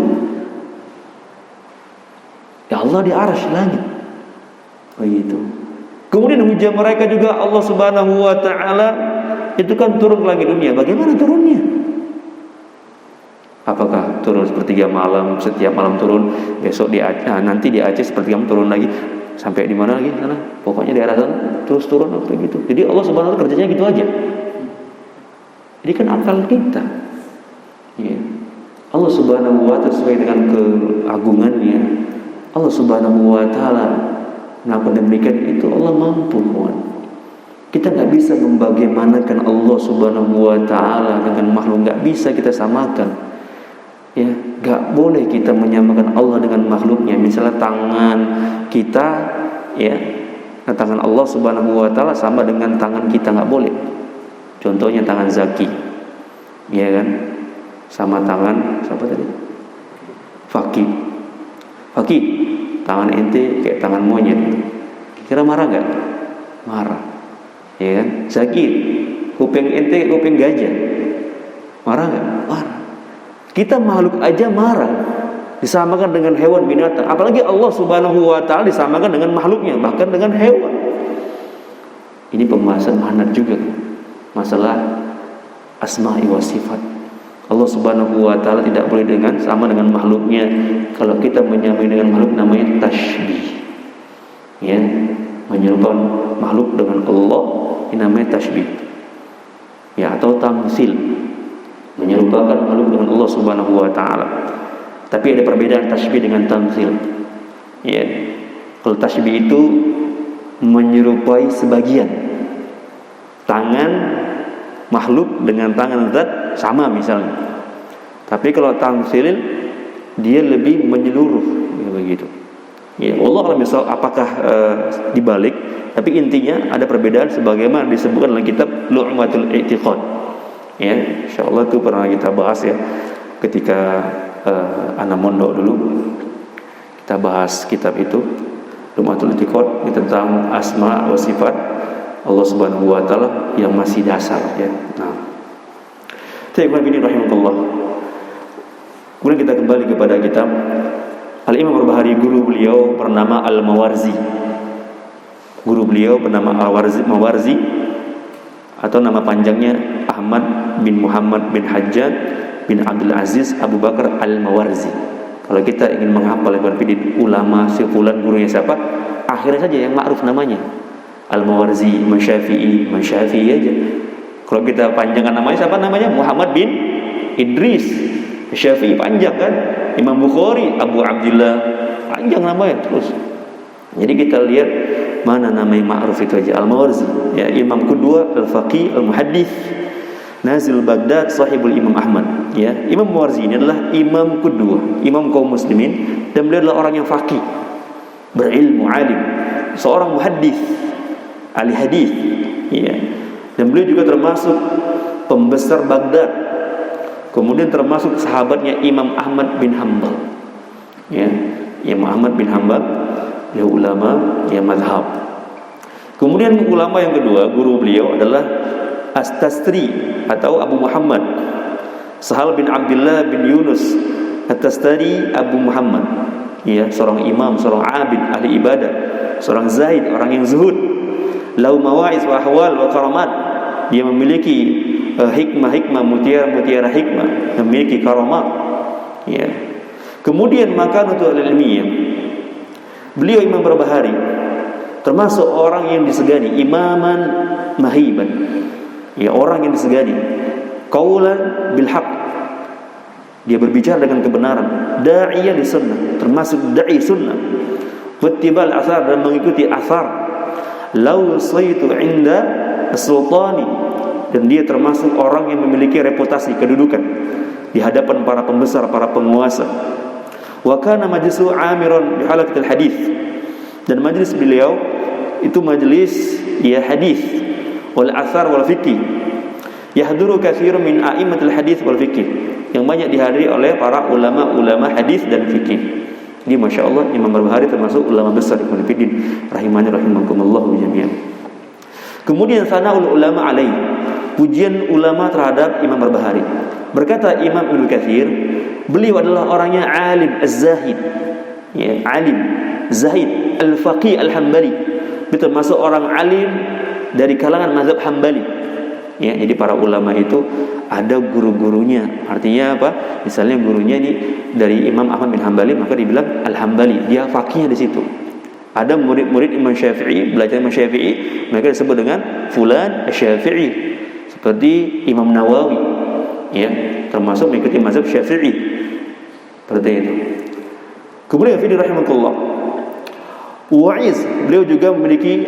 Ya Allah di arsy langit. Begitu. Kemudian hujan mereka juga Allah Subhanahu wa taala itu kan turun ke langit dunia. Bagaimana turunnya? Apakah turun sepertiga malam, setiap malam turun, besok di Aceh, nanti di Aceh sepertiga malam turun lagi, sampai di mana lagi sana? Pokoknya di arah sana terus turun kayak gitu. Jadi Allah Subhanahu wa taala kerjanya gitu aja. Ini kan akal kita. Ya. Allah Subhanahu wa taala sesuai dengan keagungannya. Allah Subhanahu wa taala melakukan demikian, itu Allah mampu, kawan. Kita nggak bisa membagaimanakan Allah Subhanahu wa taala dengan makhluk, nggak bisa kita samakan. Ya, nggak boleh kita menyamakan Allah dengan makhluknya. Misalnya tangan kita, ya, tangan Allah Subhanahu wa taala sama dengan tangan kita, nggak boleh. Contohnya tangan Zaki, ya kan, sama tangan siapa tadi? Faqih. Faqih, tangan ente kayak tangan monyet. Kira marah nggak? Marah, ya kan? Zaki, kuping ente kayak kuping gajah. Marah nggak? Marah. Kita makhluk aja marah, disamakan dengan hewan binatang. Apalagi Allah Subhanahu wa taala disamakan dengan makhluknya, bahkan dengan hewan. Ini pembahasan hangat juga, masalah asma'i wa sifat. Allah Subhanahu wa taala tidak boleh sama dengan makhluknya. Kalau kita menyamai dengan makhluk namanya tashbih. Ya, menyerupakan makhluk dengan Allah ini namanya tashbih. Ya, atau tamsil. Menyerupakan makhluk dengan Allah Subhanahu wa taala. Tapi ada perbedaan tashbih dengan tamtsil. Ya. Kalau tashbih itu menyerupai sebagian. Tangan makhluk dengan tangan zat sama misalnya. Tapi kalau tamtsil dia lebih menyeluruh, ya begitu. Ya, Allah alam misal apakah dibalik, tapi intinya ada perbedaan sebagaimana disebutkan dalam kitab Lu'matul I'tiqad. Ya, insyaallah itu pernah kita bahas ya ketika anak mondok dulu. Kita bahas kitab itu Lu'matul I'tiqad tentang asma wa sifat Allah Subhanahu wa taala yang masih dasar ya. Nah, Tayyib bin rahimahullah. Kemudian kita kembali kepada kitab Al-Imam Barbahari, guru beliau bernama Al-Mawarzi. Guru beliau bernama Al-Mawarzi atau nama panjangnya Ahmad bin Muhammad bin Hajjaj bin Abdul Aziz Abu Bakar Al-Mawarzi. Kalau kita ingin menghafal ulama sefulan gurunya siapa, akhirnya saja yang ma'ruf namanya Al-Mawarzi, Imam Syafi'i aja. Kalau kita panjangkan namanya siapa namanya? Muhammad bin Idris. Syafi'i panjang kan? Imam Bukhari, Abu Abdullah, panjang namanya terus. Jadi kita lihat mana nama yang ma'ruf itu aja. Al-Mawarzi, ya, Imam kedua, Al-Faqih, Al-Muhaddith, Nazil Baghdad, sahibul Imam Ahmad. Ya, Imam Mawarzi ini adalah imam kedua, imam kaum muslimin, dan beliau adalah orang yang faqih, berilmu, alim, seorang muhaddith, ahli hadis. Ya, dan beliau juga termasuk pembesar Baghdad. Kemudian termasuk sahabatnya Imam Ahmad bin Hanbal. Ya, Imam Ahmad bin Hanbal, dia ulama yang mazhab. Kemudian ulama yang kedua, guru beliau adalah As-Tastri atau Abu Muhammad Sahal bin Abdullah bin Yunus At-Tastari Abu Muhammad. Ya, seorang imam, seorang abid, ahli ibadah. seorang zahid, orang yang zuhud. Lau mawa'iz wa ahwal wa karamat. Dia memiliki hikmah-hikmah, mutiara-mutiara hikmah, memiliki karamat. Ya. Kemudian makanatul ilmiyah. Beliau Imam Barbahari termasuk orang yang disegani, imaman mahiban. Ya, orang yang disegani. Qaulan bil haqq. Dia berbicara dengan kebenaran. Da'iyan li sunnah, termasuk dai sunnah. Wattibal athar, dan mengikuti athar. Lau saitu inda as-sultani, dan dia termasuk orang yang memiliki reputasi, kedudukan di hadapan para pembesar, para penguasa. Wa kana majlisu amiran bi halaqatil hadis, dan majlis beliau itu majlis ya hadis wal athar wal fiqh. Yahduru katsirun min a'immatil hadis wal fiqh, yang banyak dihadiri oleh para ulama-ulama hadis dan fikih. Ini Masya Allah, Imam Barbahari termasuk ulama besar Ibnu Fiddin rahimani rahimakumullahu jami'an. Kemudian sanaul ulama alaih, pujian ulama terhadap Imam Barbahari. Berkata Imam Ibnu Katsir, beliau adalah orangnya alim az-zahid. Ya, alim, zahid, al-faqih al-hambali. Dia termasuk orang alim dari kalangan mazhab Hambali. Ya, jadi para ulama itu ada guru-gurunya. Artinya apa? Misalnya gurunya ini dari Imam Ahmad bin Hambali, maka dibilang Al-Hambali, dia faqihnya di situ. Ada murid-murid Imam Syafi'i, belajar Imam Syafi'i, mereka disebut dengan fulan Asy-Syafi'i. Seperti Imam Nawawi, ya, termasuk mengikuti mazhab Syafi'i. Seperti itu. Kemudian fi rahimakumullah. Wa'iz, beliau juga memiliki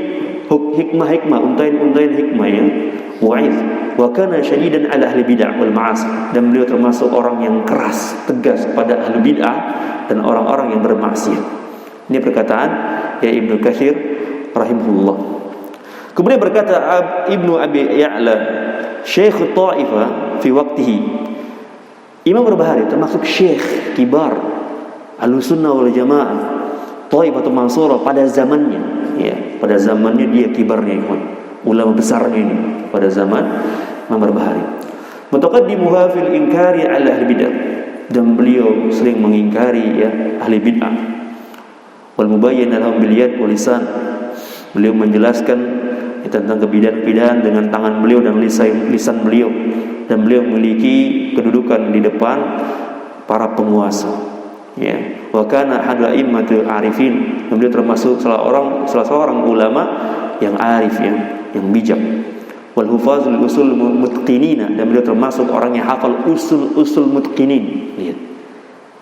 hikmah-hikmah, untayan-untayan hikmah ya. Wa'iz, wa kana syadidan ala ahli bid'ah wal ma'asi, dan beliau termasuk orang yang keras, tegas pada ahli bid'ah dan orang-orang yang bermaksiat. Ini perkataan ya Ibnu Katsir rahimahullah. Kemudian berkata Ibnu Abi Ya'la, Syekh Taifah fi waqtihi. Imam Barbahari termasuk syekh kibar Ahlussunnah wal Jamaah Taifatul Mansurah pada zamannya, ya, pada zamannya dia kibarnya, ulama besarnya ini pada zaman Imam Barbahari. Mutaqaddimuha fil inkari ala ahli bid'ah, dan beliau sering mengingkari ya ahli bid'ah. Wal mubayyin lahum bil yad wal lisan, beliau menjelaskan ya, tentang kebidahan-kebidahan dengan tangan beliau dan lisan beliau, dan beliau memiliki kedudukan di depan para penguasa. Ya, wa kana hadu a'immatul arifin, dan beliau termasuk salah seorang ulama yang arif ya, yang bijak. Wal hufazul usul mutqinina, dan beliau termasuk orang yang hafal usul mutqinin. Lihat.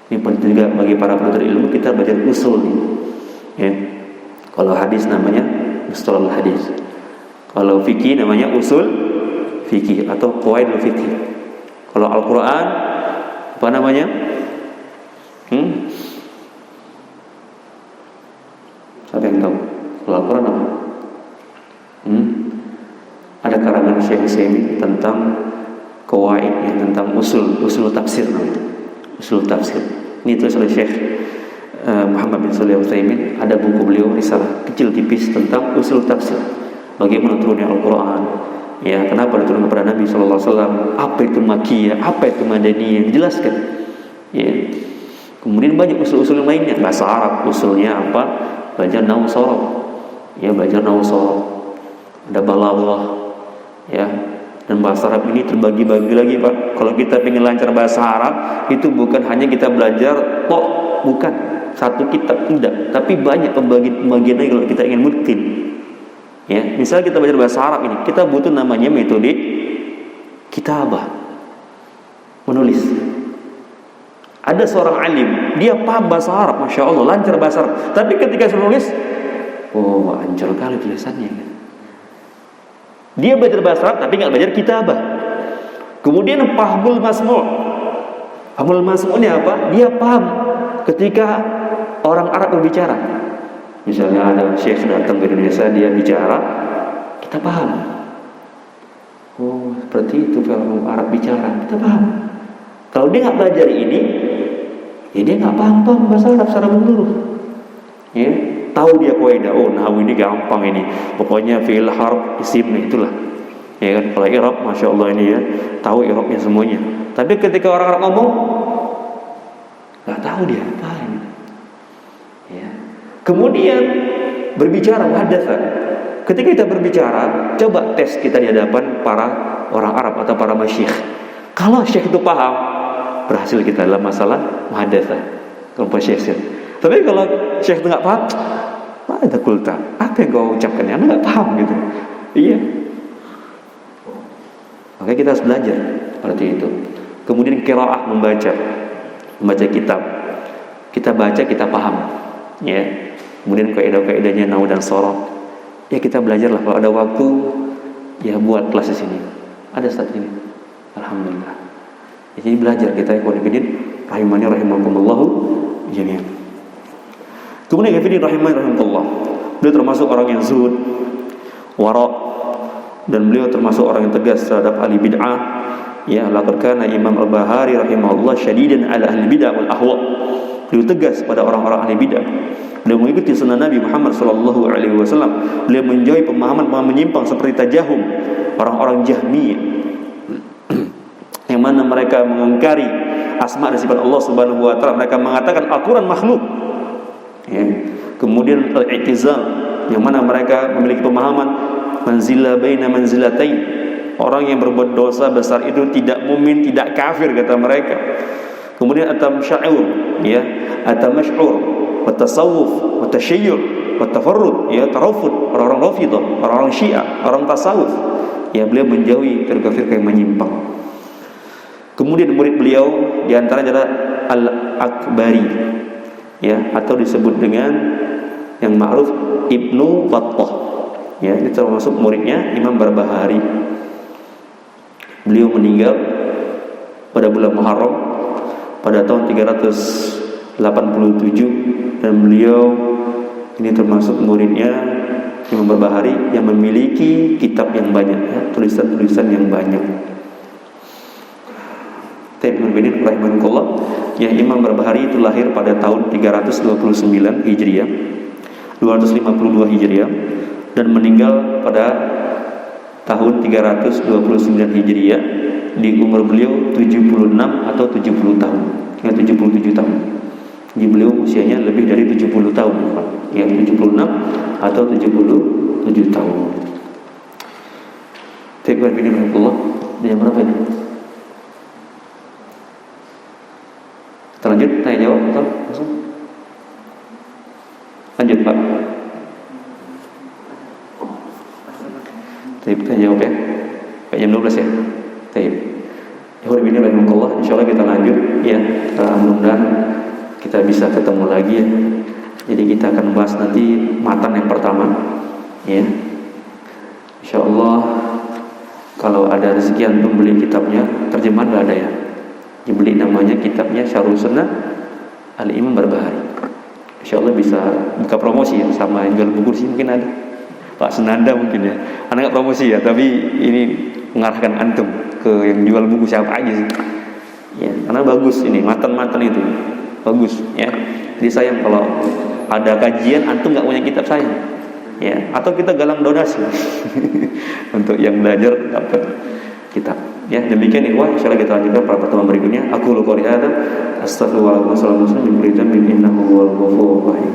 Ini penting juga bagi para penuntut ilmu, kita belajar usul ini. Ya. Kalau hadis namanya mustalahul hadis. Kalau fikih namanya usul fikih atau qawaidul fikih. Kalau Al-Qur'an apa namanya? Siapa yang tahu? Kalau Al-Quran apa? Ada karangan Syekh Utsaimin tentang qawaid, tentang usul tafsir namanya. Usul tafsir. Ini tulis oleh Syekh Muhammad bin Shalih Al-Utsaimin. Ada buku beliau risalah kecil tipis tentang usul tafsir. Bagaimana turunnya Al-Quran? Ya, kenapa diturunkan kepada Nabi sallallahu alaihi wasallam? Apa itu makiyah? Apa itu madaniyah? Dijelaskan. Ya. Kemudian banyak usul-usul yang lainnya. Bahasa Arab usulnya apa? Belajar nahwu sharaf. Ya, belajar nahwu sharaf. Ada balaghah. Ya. Dan bahasa Arab ini terbagi-bagi lagi, Pak. Kalau kita ingin lancar bahasa Arab, itu bukan hanya kita belajar tok, bukan satu kitab, tidak. Tapi banyak pembagian lagi kalau kita ingin mutqin. Ya, misalnya kita belajar bahasa Arab ini, kita butuh namanya metode kitabah. Menulis. Ada seorang alim, dia paham bahasa Arab, Masya Allah, lancar bahasa Arab. Tapi ketika saya nulis, oh, hancur kali tulisannya. Dia belajar bahasa Arab, tapi nggak belajar kitabah. Kemudian fahmul masmu'. Fahmul masmu' ini apa? Dia paham ketika orang Arab berbicara. Misalnya ada syekh datang ke Indonesia, dia bicara, kita paham. Oh, seperti itu kalau Arab bicara, kita paham. Kalau dia nggak belajar ini, ya dia nggak paham bahasa Arab secara menyeluruh. Ya, tahu dia kaidah, oh nahwu ini gampang ini. Pokoknya fi'il harf isim itulah. Ya kan, kalau i'rab Masya Allah ini ya, tahu i'rabnya semuanya. Tapi ketika orang Arab ngomong, nggak tahu dia apa ini. Ya. Kemudian berbicara muhaddatsa. Ketika kita berbicara, coba tes kita di hadapan para orang Arab atau para masyayikh. Kalau syekh itu paham, berhasil kita dalam masalah muhaddatsa, kelompok syekh. Tapi kalau syekh itu nggak paham, ada kulta, apa yang kau ucapkan? Anda nggak paham gitu. Iya. Makanya kita harus belajar seperti itu. Kemudian qiraah, membaca kitab. Kita baca, kita paham. Ya. Kemudian kaidah-kaidahnya nahwu dan shorof. Ya kita belajarlah, kalau ada waktu ya buat kelas di sini. Ada saat ini. Alhamdulillah. Ya, jadi belajar kita ikhwan fillah rahimani rahimakumullah jami'an. Kemudian ikhwan rahimani rahimakumullah. Beliau termasuk orang yang zuhud, wara, dan beliau termasuk orang yang tegas terhadap ahli bid'ah. Ya, laqad kana Imam Al-Bahari rahimahullah syadidan ala ahli bid'ah wal ahwa. Beliau tegas pada orang-orang ahli bid'ah. Beliau mengikuti sunnah Nabi Muhammad sallallahu alaihi wasallam. Beliau menjauhi pemahaman-pemahaman menyimpang seperti tajahum, orang-orang Jahmiyah, yang mana mereka mengingkari asma dan sifat Allah Subhanahu wa taala. Mereka mengatakan Al-Qur'an makhluk. Ya. Kemudian al-i'tizal, yang mana mereka memiliki pemahaman manzilah baina manzilatain. Orang yang berbuat dosa besar itu tidak mukmin, tidak kafir kata mereka. Kemudian at-tamsya'ur, ya, at-tamash'ur, at-tasawuf, at-tashayyur, at-tafarrud, ya, tarafud, orang-orang Rafidhah, orang-orang Syiah, orang tasawuf. Ya, beliau menjauhi firqah-firqah yang menyimpang. Kemudian murid beliau di antaranya adalah Al-Akbari, ya, atau disebut dengan yang ma'ruf Ibnu Battah. Ya, ini termasuk muridnya Imam Barbahari. Beliau meninggal pada bulan Muharram pada tahun 387, dan beliau ini termasuk muridnya Imam Barbahari yang memiliki kitab yang banyak, ya, tulisan-tulisan yang banyak. Taibun rahimahullah. Ya, Imam Barbahari itu lahir pada tahun 329 Hijriah, 252 Hijriah, dan meninggal pada tahun 329 Hijriah di umur beliau 76 atau 70 tahun, ya 77 tahun. Jadi beliau usianya lebih dari 70 tahun, ya 76 atau 77 tahun. Taibun rahimahullah. Jam berapa ini? Kita lanjut, tanya jawab atau langsung? Lanjut Pak. Taib, tanya jawab ya. Kayak jam 12 ya. Taib. Yaudah rahimahullah, insyaallah kita lanjut ya. Mudah-mudahan kita bisa ketemu lagi ya. Jadi kita akan bahas nanti matan yang pertama ya. Insyaallah kalau ada rezeki antum beli kitabnya, terjemahan enggak ada ya. Dibeli namanya kitabnya Syarhus Sunnah Al-Imam Barbahari. Insyaallah bisa buka promosi ya, sama yang jual buku sih mungkin ada. Pak Senanda mungkin ya. Anak enggak promosi ya, tapi ini mengarahkan antum ke yang jual buku siapa aja sih. Ya, karena bagus ini, matan-matan itu. Bagus ya. Jadi sayang kalau ada kajian antum enggak punya kitab saya. Ya, atau kita galang donasi untuk yang belajar dapat kitab. Ya, demikian ikhwan, insyaallah kita lanjutkan pada pertemuan berikutnya. Aku qouli hadza astaghfirullahaladzim wa sallallahu alaihi wa sallam innahu huwal ghafurur rahim.